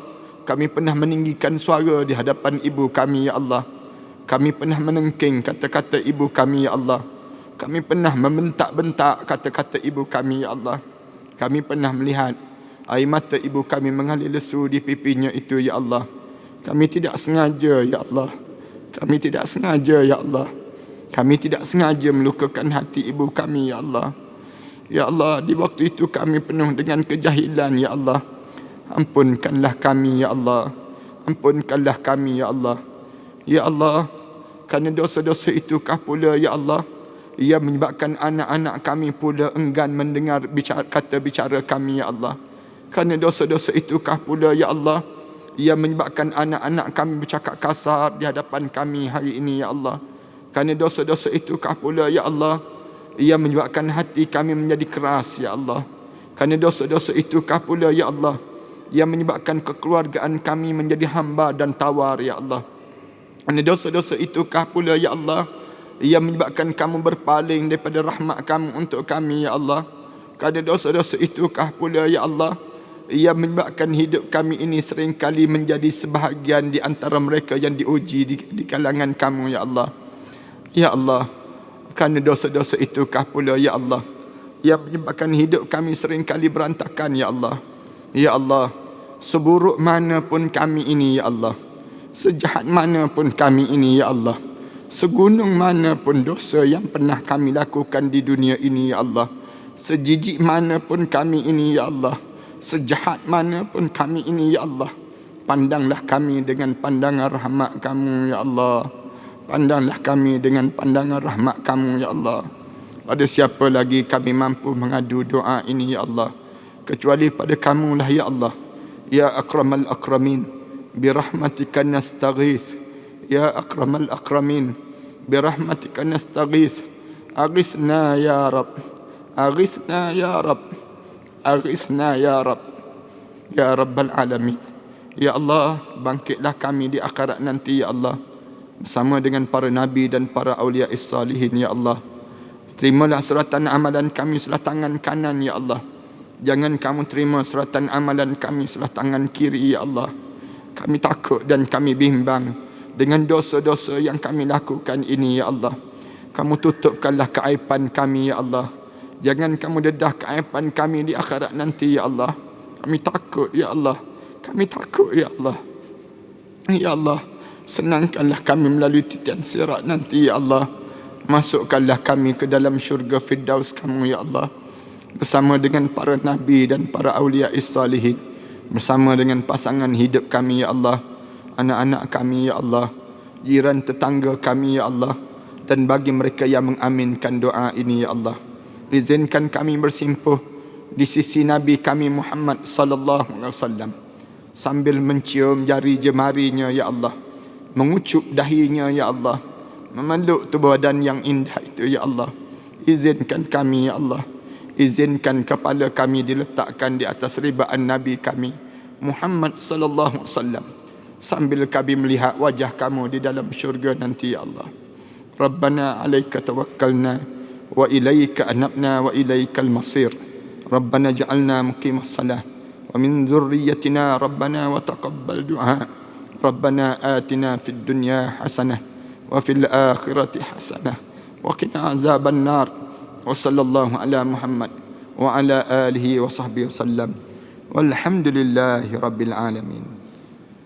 kami pernah meninggikan suara di hadapan ibu kami, ya Allah. Kami pernah menengking kata-kata ibu kami, ya Allah. Kami pernah membentak-bentak kata-kata ibu kami, ya Allah. Kami pernah melihat air mata ibu kami mengalir lesu di pipinya itu, ya Allah. Kami tidak sengaja, ya Allah. Kami tidak sengaja, ya Allah. Kami tidak sengaja melukakan hati ibu kami, ya Allah. Ya Allah, di waktu itu kami penuh dengan kejahilan, ya Allah. Ampunkanlah kami, ya Allah. Ampunkanlah kami, ya Allah. Ya Allah, kerana dosa-dosa itukah pula, ya Allah, ia menyebabkan anak-anak kami pula enggan mendengar kata bicara kami, ya Allah. Kerana dosa-dosa itukah pula, ya Allah, ia menyebabkan anak-anak kami bercakap kasar di hadapan kami hari ini, ya Allah. Kerana dosa-dosa itukah pula, ya Allah, ia menyebabkan hati kami menjadi keras, ya Allah. Kerana dosa-dosa itukah pula, ya Allah, ia menyebabkan kekeluargaan kami menjadi hamba dan tawar, ya Allah. Kerana dosa-dosa itukah pula, ya Allah, ia menyebabkan kamu berpaling daripada rahmat kamu untuk kami, ya Allah. Kerana dosa-dosa itukah pula, ya Allah, Ia menyebabkan hidup kami ini seringkali menjadi sebahagian di antara mereka yang diuji di kalangan kamu, ya Allah. Ya Allah, kerana dosa-dosa itukah pula, ya Allah, ia menyebabkan hidup kami seringkali berantakan, ya Allah. Ya Allah, seburuk mana pun kami ini, ya Allah, sejahat mana pun kami ini, ya Allah, segunung mana pun dosa yang pernah kami lakukan di dunia ini, ya Allah, sejijik mana pun kami ini, ya Allah, sejahat mana pun kami ini, ya Allah, pandanglah kami dengan pandangan rahmat kamu, ya Allah. Pandanglah kami dengan pandangan rahmat kamu, ya Allah. Pada siapa lagi kami mampu mengadu doa ini, ya Allah, kecuali pada kamulah, ya Allah. Ya akramal akramin, birahmatika nastaghith. Ya akramal akramin, birahmatika nastaghith. Aghithna ya Rab, aghithna ya Rab, aghithna ya Rab, ya Rabbal alamin. Ya Allah, bangkitlah kami di akhirat nanti, ya Allah, bersama dengan para nabi dan para awliya salihin, ya Allah. Terimalah suratan amalan kami sebelah tangan kanan, ya Allah. Jangan kamu terima suratan amalan kami sebelah tangan kiri, ya Allah. Kami takut dan kami bimbang dengan dosa-dosa yang kami lakukan ini, ya Allah. Kamu tutupkanlah keaiban kami, ya Allah. Jangan kamu dedah keaiban kami di akhirat nanti, ya Allah. Kami takut, ya Allah. Kami takut, ya Allah. Ya Allah, senangkanlah kami melalui titian sirat nanti, ya Allah. Masukkanlah kami ke dalam syurga Firdaus kamu, ya Allah, bersama dengan para nabi dan para awliya salihin, bersama dengan pasangan hidup kami, ya Allah, anak-anak kami, ya Allah, jiran tetangga kami, ya Allah, dan bagi mereka yang mengaminkan doa ini, ya Allah, izinkan kami bersimpuh di sisi Nabi kami Muhammad sallallahu alaihi wasallam sambil mencium jari jemarinya, ya Allah, mengucup dahinya, ya Allah, memeluk tubuh badan yang indah itu, ya Allah. Izinkan kami, ya Allah, izinkan kepala kami diletakkan di atas ribaan Nabi kami Muhammad sallallahu alaihi wasallam sambil kami melihat wajah kamu di dalam syurga nanti, ya Allah. Rabbana alaika tawakkalna wa ilaika anabna wa ilaikal masir. Rabbana ja'alna muqimas salah wa min dhurriyyatina rabbana wa taqabbal du'a. Rabbana atina fid dunya hasanah وفي الآخرة حسنة وقنا عذاب النار وصلى الله على محمد وعلى آله وصحبه وسلم والحمد لله رب العالمين.